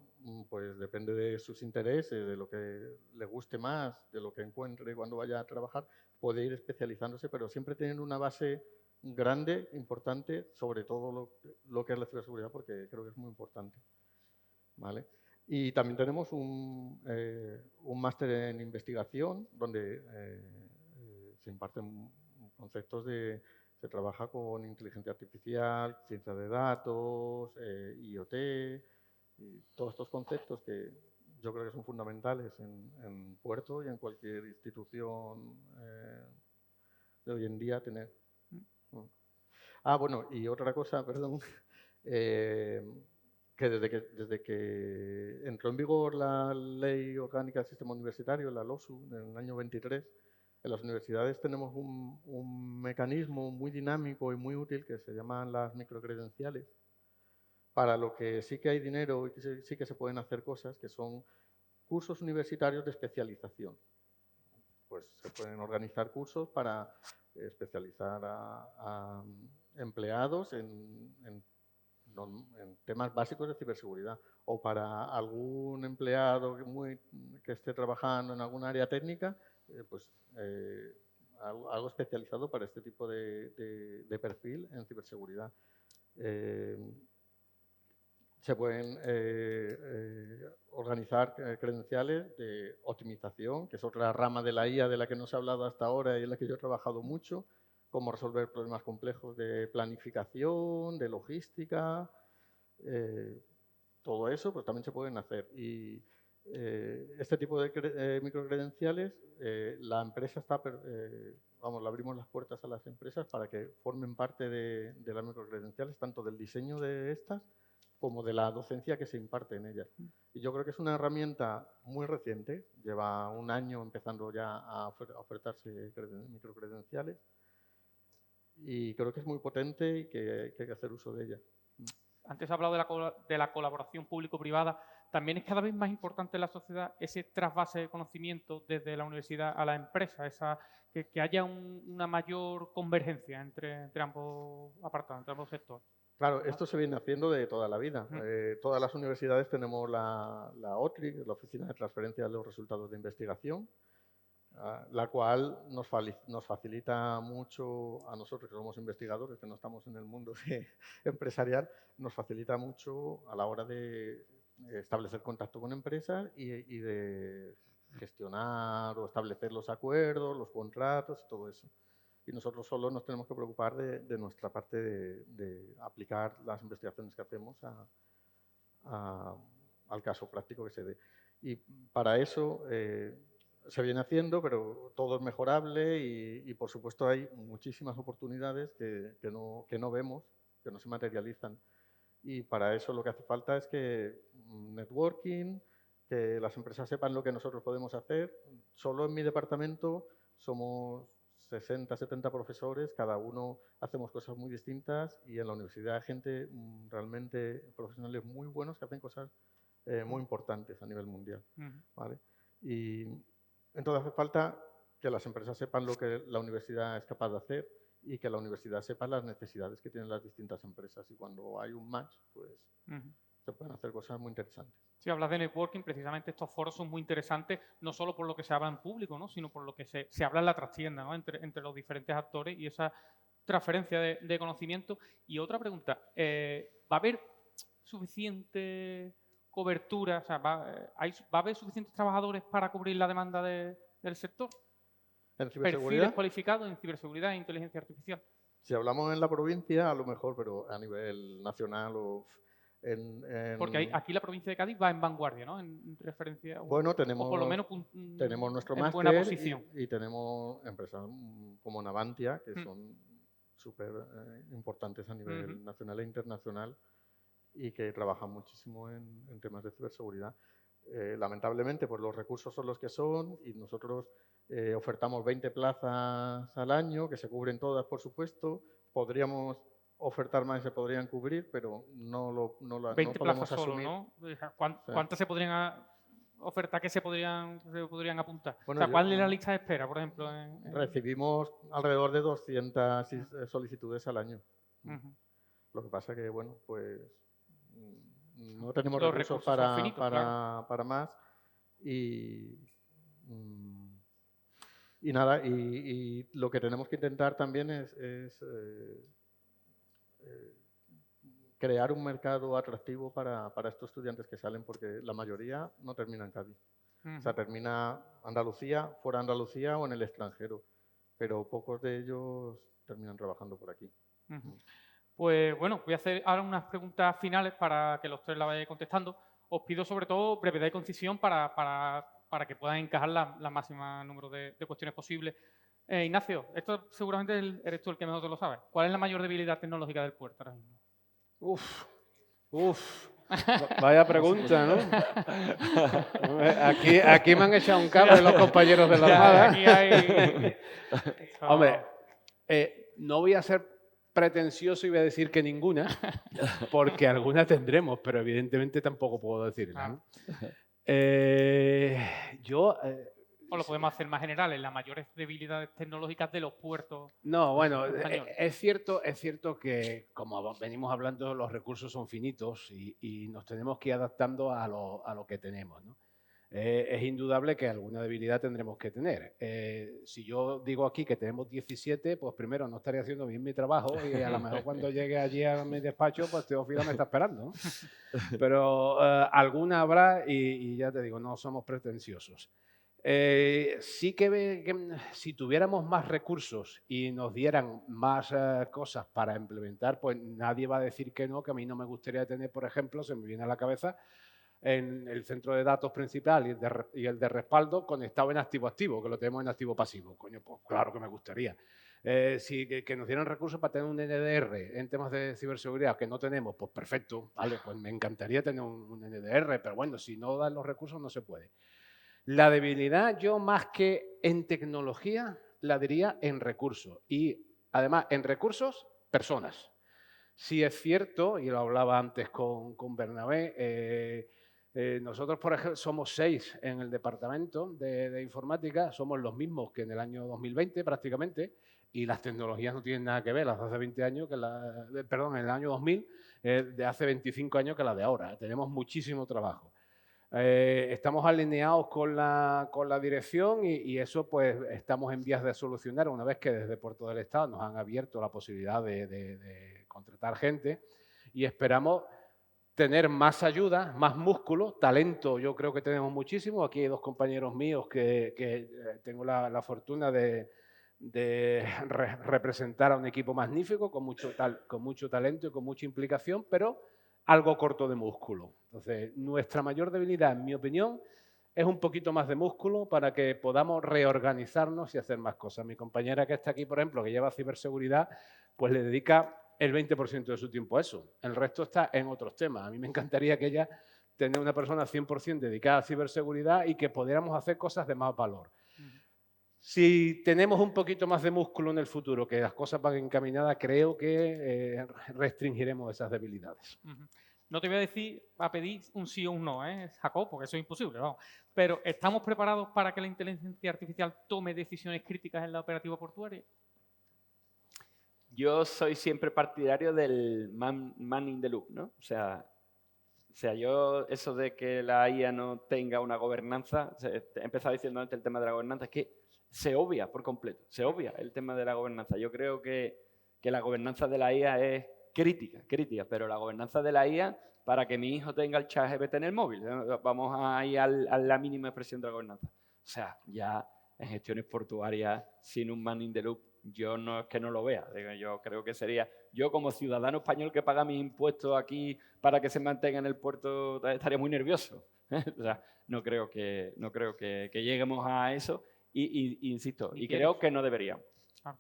pues depende de sus intereses, de lo que le guste más, de lo que encuentre cuando vaya a trabajar, puede ir especializándose, pero siempre teniendo una base grande, importante, sobre todo lo que es la ciberseguridad, porque creo que es muy importante, ¿vale? Y también tenemos un máster en investigación, donde se imparten conceptos se trabaja con inteligencia artificial, ciencia de datos, IoT, y todos estos conceptos que yo creo que son fundamentales en Puerto y en cualquier institución de hoy en día tener. Bueno, y otra cosa, perdón. que desde que entró en vigor la Ley Orgánica del Sistema Universitario, la LOSU, en el año 23, en las universidades tenemos un mecanismo muy dinámico y muy útil que se llaman las microcredenciales, para lo que sí que hay dinero y que sí que se pueden hacer cosas, que son cursos universitarios de especialización. Pues se pueden organizar cursos para especializar a empleados en temas básicos de ciberseguridad, o para algún empleado que esté trabajando en alguna área técnica, algo especializado para este tipo de perfil en ciberseguridad. Se pueden organizar credenciales de optimización, que es otra rama de la IA de la que no se ha hablado hasta ahora y en la que yo he trabajado mucho, cómo resolver problemas complejos de planificación, de logística, todo eso pues también se pueden hacer. Y este tipo de microcredenciales, la empresa está, le abrimos las puertas a las empresas para que formen parte de las microcredenciales, tanto del diseño de estas como de la docencia que se imparte en ellas. Y yo creo que es una herramienta muy reciente, lleva un año empezando ya a ofertarse microcredenciales, y creo que es muy potente y que hay que hacer uso de ella. Antes he hablado de la colaboración público-privada. También es cada vez más importante en la sociedad ese trasvase de conocimiento desde la universidad a la empresa, que haya una mayor convergencia entre ambos apartados, entre ambos sectores. Claro, esto se viene haciendo de toda la vida. Todas las universidades tenemos la OTRI, la Oficina de Transferencia de los Resultados de Investigación, la cual nos facilita mucho a nosotros que somos investigadores, que no estamos en el mundo empresarial, nos facilita mucho a la hora de establecer contacto con empresas y de gestionar o establecer los acuerdos, los contratos y todo eso. Y nosotros solo nos tenemos que preocupar de nuestra parte de aplicar las investigaciones que hacemos al caso práctico que se dé. Y para eso se viene haciendo, pero todo es mejorable y por supuesto hay muchísimas oportunidades que no vemos, que no se materializan. Y para eso lo que hace falta es que networking, que las empresas sepan lo que nosotros podemos hacer. Solo en mi departamento somos 60, 70 profesores, cada uno hacemos cosas muy distintas, y en la universidad hay gente realmente, profesionales muy buenos que hacen cosas muy importantes a nivel mundial. ¿Vale? Y entonces hace falta que las empresas sepan lo que la universidad es capaz de hacer y que la universidad sepa las necesidades que tienen las distintas empresas. Y cuando hay un match, pues se pueden hacer cosas muy interesantes. Si hablas de networking, precisamente estos foros son muy interesantes, no solo por lo que se habla en público, ¿no? Sino por lo que se habla en la trastienda, ¿no? entre los diferentes actores y esa transferencia de conocimiento. Y otra pregunta, ¿va a haber suficiente cobertura? O sea, ¿va a haber suficientes trabajadores para cubrir la demanda del sector? ¿En ciberseguridad? Perfiles cualificados en ciberseguridad e inteligencia artificial. Si hablamos en la provincia, a lo mejor, pero a nivel nacional o... Porque aquí la provincia de Cádiz va en vanguardia, ¿no? En referencia, bueno, tenemos, o por lo menos tenemos nuestro en máster buena posición. y tenemos empresas como Navantia, que son súper importantes a nivel nacional e internacional y que trabajan muchísimo en temas de ciberseguridad. Lamentablemente, pues los recursos son los que son y nosotros ofertamos 20 plazas al año, que se cubren todas, por supuesto. Podríamos ofertar más y se podrían cubrir, pero no 20 podemos plazas solo, asumir. ¿no? ¿Cuántas se podrían ofertar que se podrían apuntar? Bueno, o sea, ¿cuál es la lista de espera, por ejemplo? Recibimos alrededor de 200 solicitudes al año. Lo que pasa que, bueno, pues no tenemos recursos para más y nada, y lo que tenemos que intentar también es crear un mercado atractivo para estos estudiantes que salen, porque la mayoría no termina en Cádiz. O sea, termina Andalucía, fuera de Andalucía o en el extranjero, pero pocos de ellos terminan trabajando por aquí. Pues bueno, voy a hacer ahora unas preguntas finales para que los tres la vayáis contestando. Os pido sobre todo brevedad y concisión para que puedan encajar la máxima número de cuestiones posibles. Ignacio, esto seguramente eres tú el que mejor te lo sabes. ¿Cuál es la mayor debilidad tecnológica del puerto ahora mismo? Vaya pregunta, ¿no? Aquí me han echado un cable los compañeros de la Armada. Aquí hay... Hombre, no voy a ser pretencioso y voy a decir que ninguna, porque alguna tendremos, pero evidentemente tampoco puedo decirla, ¿no? O lo podemos hacer más general, en las mayores debilidades tecnológicas de los puertos. No, bueno, españoles. es cierto que, como venimos hablando, los recursos son finitos y nos tenemos que ir adaptando a lo que tenemos, ¿no? Es indudable que alguna debilidad tendremos que tener. Si yo digo aquí que tenemos 17, pues primero no estaré haciendo bien mi trabajo y a lo mejor cuando llegue allí a mi despacho, pues Teófilo me está esperando, ¿no? Pero alguna habrá y ya te digo, no somos pretenciosos. Sí que si tuviéramos más recursos y nos dieran más cosas para implementar, pues nadie va a decir que no, que a mí no me gustaría tener, por ejemplo, se me viene a la cabeza, en el centro de datos principal y el de respaldo conectado en activo-activo, que lo tenemos en activo-pasivo. Coño, pues claro que me gustaría. Que nos dieran recursos para tener un NDR en temas de ciberseguridad que no tenemos, pues perfecto, vale, pues me encantaría tener un NDR, pero bueno, si no dan los recursos no se puede. La debilidad yo más que en tecnología la diría en recursos y además en recursos, personas. Sí es cierto, y lo hablaba antes con Bernabé, nosotros, por ejemplo, somos 6 en el departamento de informática, somos los mismos que en el año 2020 prácticamente, y las tecnologías no tienen nada que ver las de hace 20 años, perdón, en el año 2000, de hace 25 años que las de ahora. Tenemos muchísimo trabajo. Estamos alineados con la dirección y eso pues estamos en vías de solucionar una vez que desde Puerto del Estado nos han abierto la posibilidad de contratar gente y esperamos tener más ayuda, más músculo, talento. Yo creo que tenemos muchísimo. Aquí hay 2 compañeros míos que tengo la fortuna de representar a un equipo magnífico con mucho talento y con mucha implicación, pero algo corto de músculo. Entonces, nuestra mayor debilidad, en mi opinión, es un poquito más de músculo para que podamos reorganizarnos y hacer más cosas. Mi compañera que está aquí, por ejemplo, que lleva ciberseguridad, pues le dedica el 20% de su tiempo a eso. El resto está en otros temas. A mí me encantaría que ella tenga una persona 100% dedicada a ciberseguridad y que pudiéramos hacer cosas de más valor. Si tenemos un poquito más de músculo en el futuro, que las cosas van encaminadas, creo que restringiremos esas debilidades. No te voy a pedir un sí o un no, Jacob, porque eso es imposible, vamos. Pero ¿estamos preparados para que la inteligencia artificial tome decisiones críticas en la operativa portuaria? Yo soy siempre partidario del man in the loop, ¿no? O sea, yo eso de que la IA no tenga una gobernanza, he empezado diciendo antes el tema de la gobernanza, es que se obvia por completo, se obvia el tema de la gobernanza. Yo creo que la gobernanza de la IA es crítica, pero la gobernanza de la IA, para que mi hijo tenga el ChatGPT en el móvil, vamos a ir a la mínima expresión de la gobernanza. O sea, ya en gestiones portuarias, sin un man in the loop, yo no es que no lo vea. Yo creo que sería, yo como ciudadano español que paga mis impuestos aquí para que se mantenga en el puerto, estaría muy nervioso. O sea, no creo que lleguemos a eso. Y insisto, y creo que no deberíamos. Claro.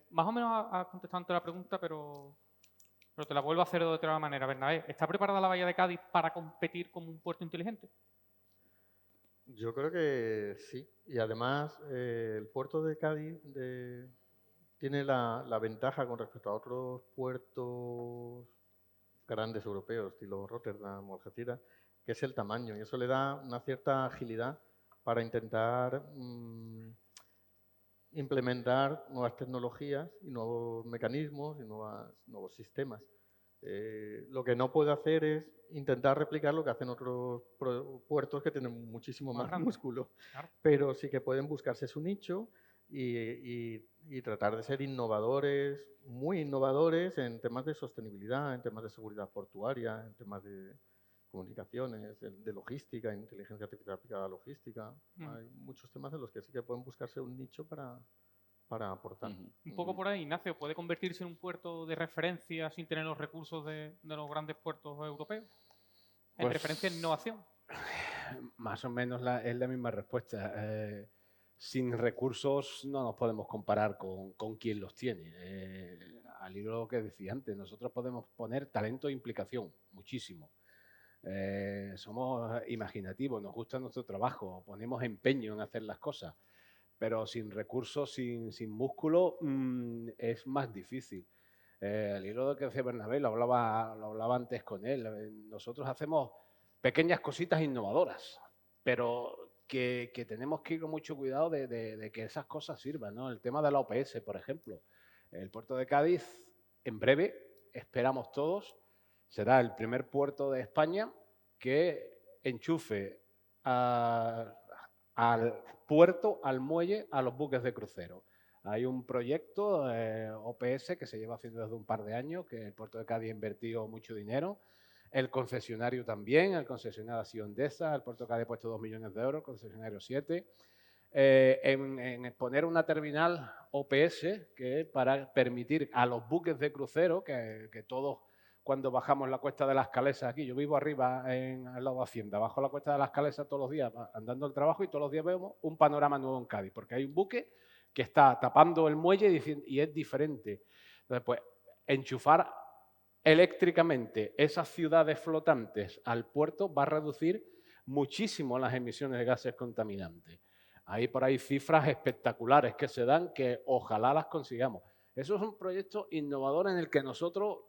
Más o menos has contestado antes la pregunta, pero te la vuelvo a hacer de otra manera. Bernabé, ¿está preparada la Bahía de Cádiz para competir como un puerto inteligente? Yo creo que sí. Y además, el puerto de Cádiz tiene la ventaja con respecto a otros puertos grandes europeos, estilo Rotterdam o Algeciras, que es el tamaño. Y eso le da una cierta agilidad para intentar implementar nuevas tecnologías y nuevos mecanismos y nuevos sistemas. Lo que no puede hacer es intentar replicar lo que hacen otros puertos que tienen muchísimo más músculo, claro. Pero sí que pueden buscarse su nicho y tratar de ser innovadores, muy innovadores en temas de sostenibilidad, en temas de seguridad portuaria, en temas de comunicaciones, de logística, inteligencia artificial aplicada a logística. Hay muchos temas en los que sí que pueden buscarse un nicho para aportar. Un poco por ahí, Ignacio, ¿puede convertirse en un puerto de referencia sin tener los recursos de los grandes puertos europeos? ¿En referencia en innovación? Más o menos es la misma respuesta. Sin recursos no nos podemos comparar con quien los tiene. al hilo de lo que decía antes, nosotros podemos poner talento e implicación, muchísimo. Somos imaginativos, nos gusta nuestro trabajo, ponemos empeño en hacer las cosas, pero sin recursos, sin músculo, es más difícil. Al hilo de lo que decía Bernabé, lo hablaba antes con él, nosotros hacemos pequeñas cositas innovadoras, pero que tenemos que ir con mucho cuidado de que esas cosas sirvan, ¿no? El tema de la OPS, por ejemplo. El puerto de Cádiz, en breve, esperamos todos, será el primer puerto de España que enchufe al puerto, al muelle, a los buques de crucero. Hay un proyecto OPS que se lleva haciendo desde un par de años, que el puerto de Cádiz ha invertido mucho dinero. El concesionario también, el concesionario ha sido Endesa, el puerto de Cádiz ha puesto 2 millones de euros, el concesionario 7. En poner una terminal OPS que para permitir a los buques de crucero, que todos cuando bajamos la cuesta de las Calesas aquí, yo vivo arriba al lado de Hacienda, bajo la cuesta de las Calesas todos los días andando al trabajo y todos los días vemos un panorama nuevo en Cádiz, porque hay un buque que está tapando el muelle y es diferente. Entonces, pues, enchufar eléctricamente esas ciudades flotantes al puerto va a reducir muchísimo las emisiones de gases contaminantes. Hay por ahí cifras espectaculares que se dan que ojalá las consigamos. Eso es un proyecto innovador en el que nosotros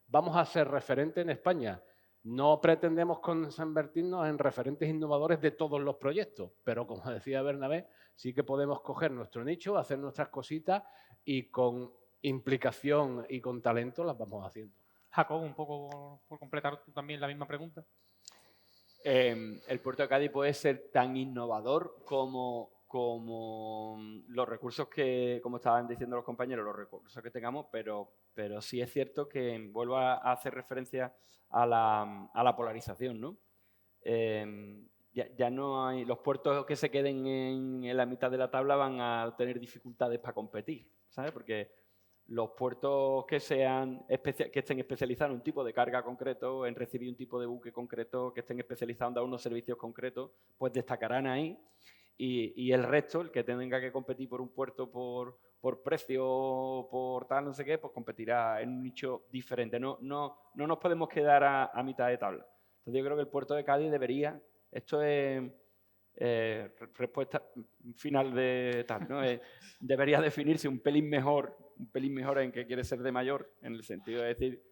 vamos a ser referentes en España. No pretendemos convertirnos en referentes innovadores de todos los proyectos, pero como decía Bernabé, sí que podemos coger nuestro nicho, hacer nuestras cositas y con implicación y con talento las vamos haciendo. Jacob, un poco por completar tú también la misma pregunta. El puerto de Cádiz puede ser tan innovador como los recursos que, como estaban diciendo los compañeros, los recursos que tengamos, pero sí es cierto que vuelvo a hacer referencia a la polarización, ¿no? Ya no hay, los puertos que se queden en la mitad de la tabla van a tener dificultades para competir, ¿sabes? Porque los puertos que estén especializados en un tipo de carga concreto, en recibir un tipo de buque concreto, que estén especializados en dar unos servicios concretos, pues destacarán ahí. Y el resto, el que tenga que competir por un puerto por precio, por tal, no sé qué, pues competirá en un nicho diferente. No nos podemos quedar a mitad de tabla. Entonces yo creo que el puerto de Cádiz debería, esto es respuesta final de tal, ¿no? Debería definirse un pelín mejor en qué quiere ser de mayor, en el sentido de decir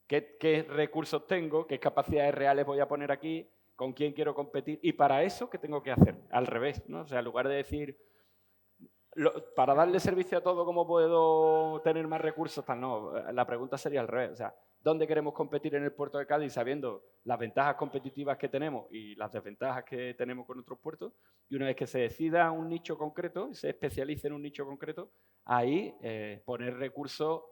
qué recursos tengo, qué capacidades reales voy a poner aquí, con quién quiero competir y para eso, ¿qué tengo que hacer? Al revés, ¿no? O sea, en lugar de decir, para darle servicio a todo, ¿cómo puedo tener más recursos? Tal, no, la pregunta sería al revés. O sea, ¿dónde queremos competir en el puerto de Cádiz sabiendo las ventajas competitivas que tenemos y las desventajas que tenemos con otros puertos? Y una vez que se decida un nicho concreto y se especialice en un nicho concreto, ahí poner recursos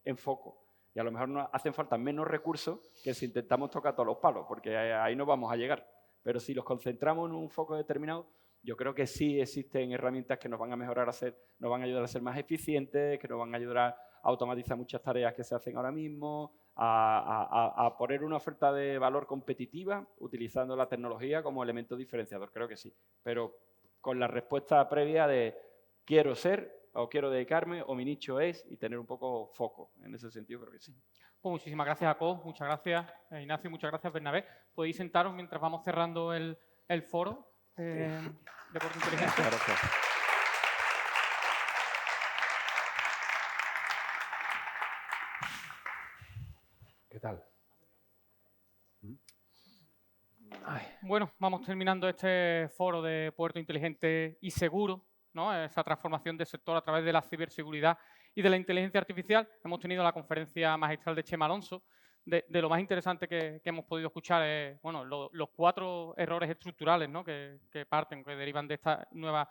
en foco. Y a lo mejor nos hacen falta menos recursos que si intentamos tocar todos los palos, porque ahí no vamos a llegar. Pero si los concentramos en un foco determinado, yo creo que sí existen herramientas que nos van a mejorar nos van a ayudar a ser más eficientes, que nos van a ayudar a automatizar muchas tareas que se hacen ahora mismo, a poner una oferta de valor competitiva utilizando la tecnología como elemento diferenciador. Creo que sí. Pero con la respuesta previa de quiero ser o quiero dedicarme, o mi nicho es, y tener un poco foco. En ese sentido, creo que sí. Pues muchísimas gracias, Jacob. Muchas gracias, Ignacio. Muchas gracias, Bernabé. Podéis sentaros mientras vamos cerrando el foro de Puerto Inteligente. Gracias. ¿Qué tal? Bueno, vamos terminando este foro de Puerto Inteligente y Seguro, ¿no? Esa transformación del sector a través de la ciberseguridad y de la inteligencia artificial. Hemos tenido la conferencia magistral de Chema Alonso. De lo más interesante que hemos podido escuchar es bueno, los 4 errores estructurales, ¿no? que derivan de esta nueva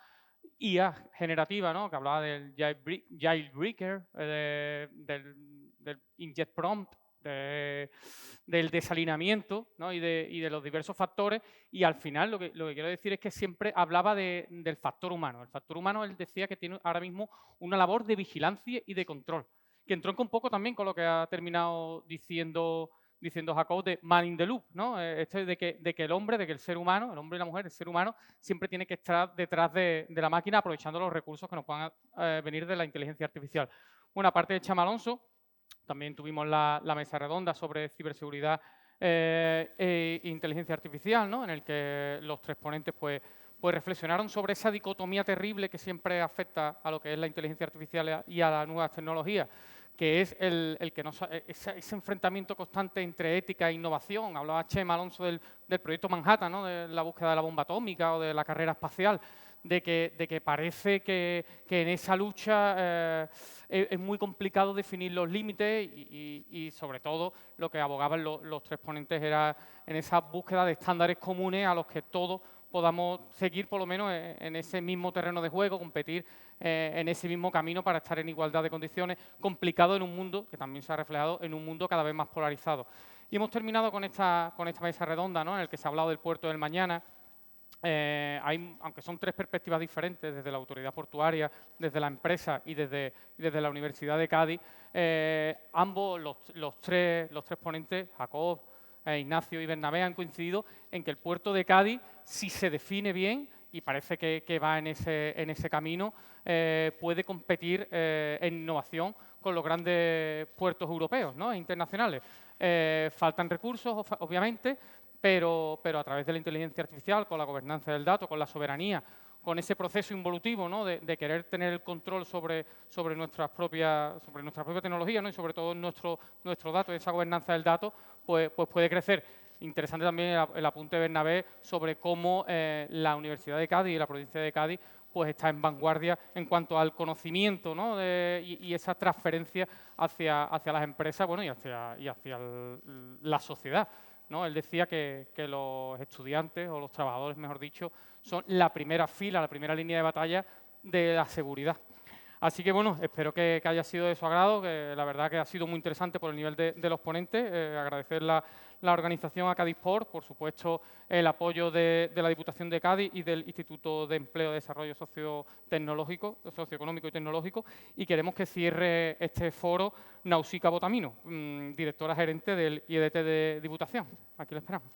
IA generativa, ¿no? Que hablaba del jailbreaker, del inject prompt, del desalinamiento, ¿no? y de los diversos factores, y al final lo que quiero decir es que siempre hablaba del factor humano. El factor humano, él decía que tiene ahora mismo una labor de vigilancia y de control, que entronca un poco también con lo que ha terminado diciendo Jacob de man in the loop, ¿no? Esto de que el hombre, de que el ser humano, el hombre y la mujer, el ser humano, siempre tiene que estar detrás de la máquina aprovechando los recursos que nos puedan venir de la inteligencia artificial. Bueno, aparte de Chema Alonso, También tuvimos la mesa redonda sobre ciberseguridad e inteligencia artificial, ¿no? En el que los 3 ponentes pues reflexionaron sobre esa dicotomía terrible que siempre afecta a lo que es la inteligencia artificial y a las nuevas tecnologías, que es ese enfrentamiento constante entre ética e innovación. Hablaba Chema Alonso del proyecto Manhattan, ¿no? De la búsqueda de la bomba atómica o de la carrera espacial, de que parece que en esa lucha es muy complicado definir los límites y sobre todo lo que abogaban los 3 ponentes era en esa búsqueda de estándares comunes a los que todos podamos seguir por lo menos en ese mismo terreno de juego, competir en ese mismo camino para estar en igualdad de condiciones, complicado en un mundo, que también se ha reflejado, en un mundo cada vez más polarizado. Y hemos terminado con esta mesa redonda, ¿no? En el que se ha hablado del puerto del mañana. Aunque son 3 perspectivas diferentes, desde la autoridad portuaria, desde la empresa y desde la Universidad de Cádiz, ambos, los tres ponentes, Jacob, Ignacio y Bernabé, han coincidido en que el puerto de Cádiz, si se define bien, y parece que va en ese camino, puede competir en innovación con los grandes puertos europeos, ¿no? E internacionales. Faltan recursos, obviamente, pero a través de la inteligencia artificial, con la gobernanza del dato, con la soberanía, con ese proceso involutivo, ¿no? de querer tener el control sobre nuestra propia tecnología, ¿no? Y sobre todo nuestro dato, esa gobernanza del dato, pues puede crecer. Interesante también el apunte de Bernabé sobre cómo la Universidad de Cádiz y la provincia de Cádiz pues está en vanguardia en cuanto al conocimiento, ¿no? y esa transferencia hacia las empresas, bueno, y hacia la sociedad, ¿no? Él decía que los estudiantes, o los trabajadores, mejor dicho, son la primera fila, la primera línea de batalla de la seguridad. Así que, bueno, espero que haya sido de su agrado, que la verdad que ha sido muy interesante por el nivel de los ponentes. Agradecer la organización a Cádiz-Port, por supuesto, el apoyo de la Diputación de Cádiz y del Instituto de Empleo y Desarrollo Socioeconómico y Tecnológico, y queremos que cierre este foro Nausica Botamino, directora gerente del IEDT de Diputación. Aquí la esperamos.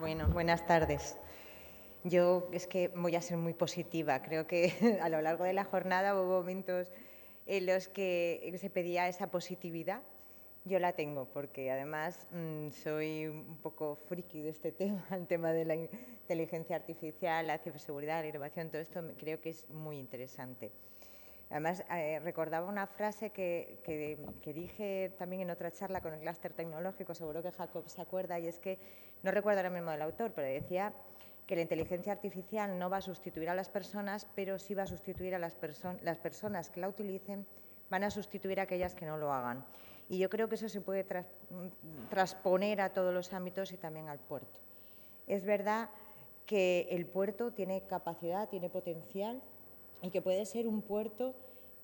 Bueno, buenas tardes. Yo es que voy a ser muy positiva. Creo que a lo largo de la jornada hubo momentos en los que se pedía esa positividad. Yo la tengo porque además soy un poco friki de este tema, el tema de la inteligencia artificial, la ciberseguridad, la innovación, todo esto creo que es muy interesante. Además, recordaba una frase que dije también en otra charla con el clúster tecnológico, seguro que Jacob se acuerda, y es que, no recuerdo ahora mismo del autor, pero decía que la inteligencia artificial no va a sustituir a las personas, pero sí va a sustituir a las personas que la utilicen, van a sustituir a aquellas que no lo hagan. Y yo creo que eso se puede transponer a todos los ámbitos y también al puerto. Es verdad que el puerto tiene capacidad, tiene potencial y que puede ser un puerto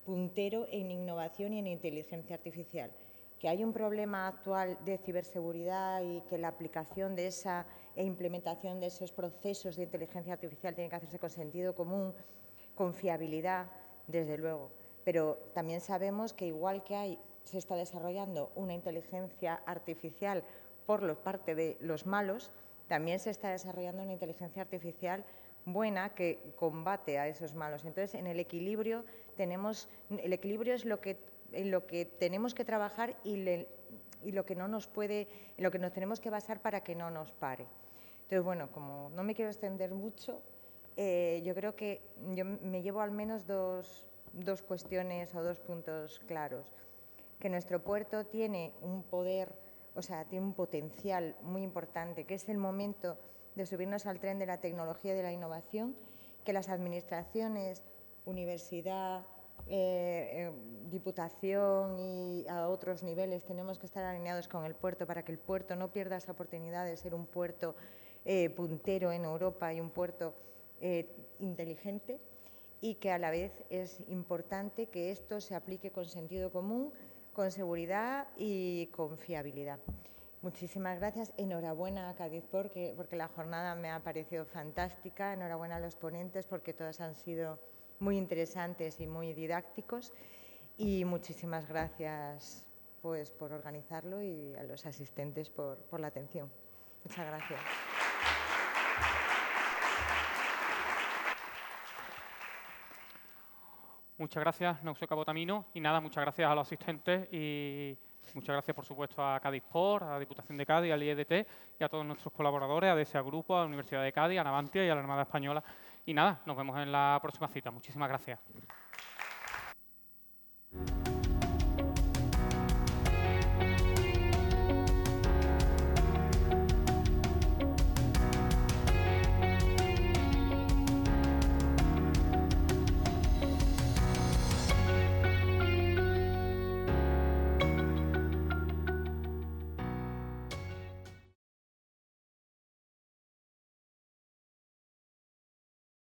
puntero en innovación y en inteligencia artificial. Que hay un problema actual de ciberseguridad y que la aplicación de esa e implementación de esos procesos de inteligencia artificial tiene que hacerse con sentido común, con fiabilidad, desde luego. Pero también sabemos que igual que se está desarrollando una inteligencia artificial por parte de los malos, también se está desarrollando una inteligencia artificial buena que combate a esos malos. Entonces, en el equilibrio es lo que tenemos que trabajar y lo que no nos puede, en lo que nos tenemos que basar para que no nos pare. Entonces, bueno, como no me quiero extender mucho, yo creo que yo me llevo al menos dos cuestiones o 2 puntos claros. Que nuestro puerto tiene un poder, o sea, tiene un potencial muy importante, que es el momento de subirnos al tren de la tecnología y de la innovación, que las administraciones, universidad, Diputación y a otros niveles tenemos que estar alineados con el puerto para que el puerto no pierda esa oportunidad de ser un puerto puntero en Europa y un puerto inteligente, y que a la vez es importante que esto se aplique con sentido común, con seguridad y con fiabilidad. Muchísimas gracias. Enhorabuena a Cádiz-Port porque la jornada me ha parecido fantástica. Enhorabuena a los ponentes porque todas han sido muy interesantes y muy didácticos. Y muchísimas gracias pues, por organizarlo y a los asistentes por la atención. Muchas gracias. Muchas gracias, Nauso Cabotamino. Y nada, muchas gracias a los asistentes y muchas gracias, por supuesto, a Cádiz Sport, a la Diputación de Cádiz, al IEDT y a todos nuestros colaboradores, a DSA Grupo, a la Universidad de Cádiz, a Navantia y a la Armada Española. Y nada, nos vemos en la próxima cita. Muchísimas gracias.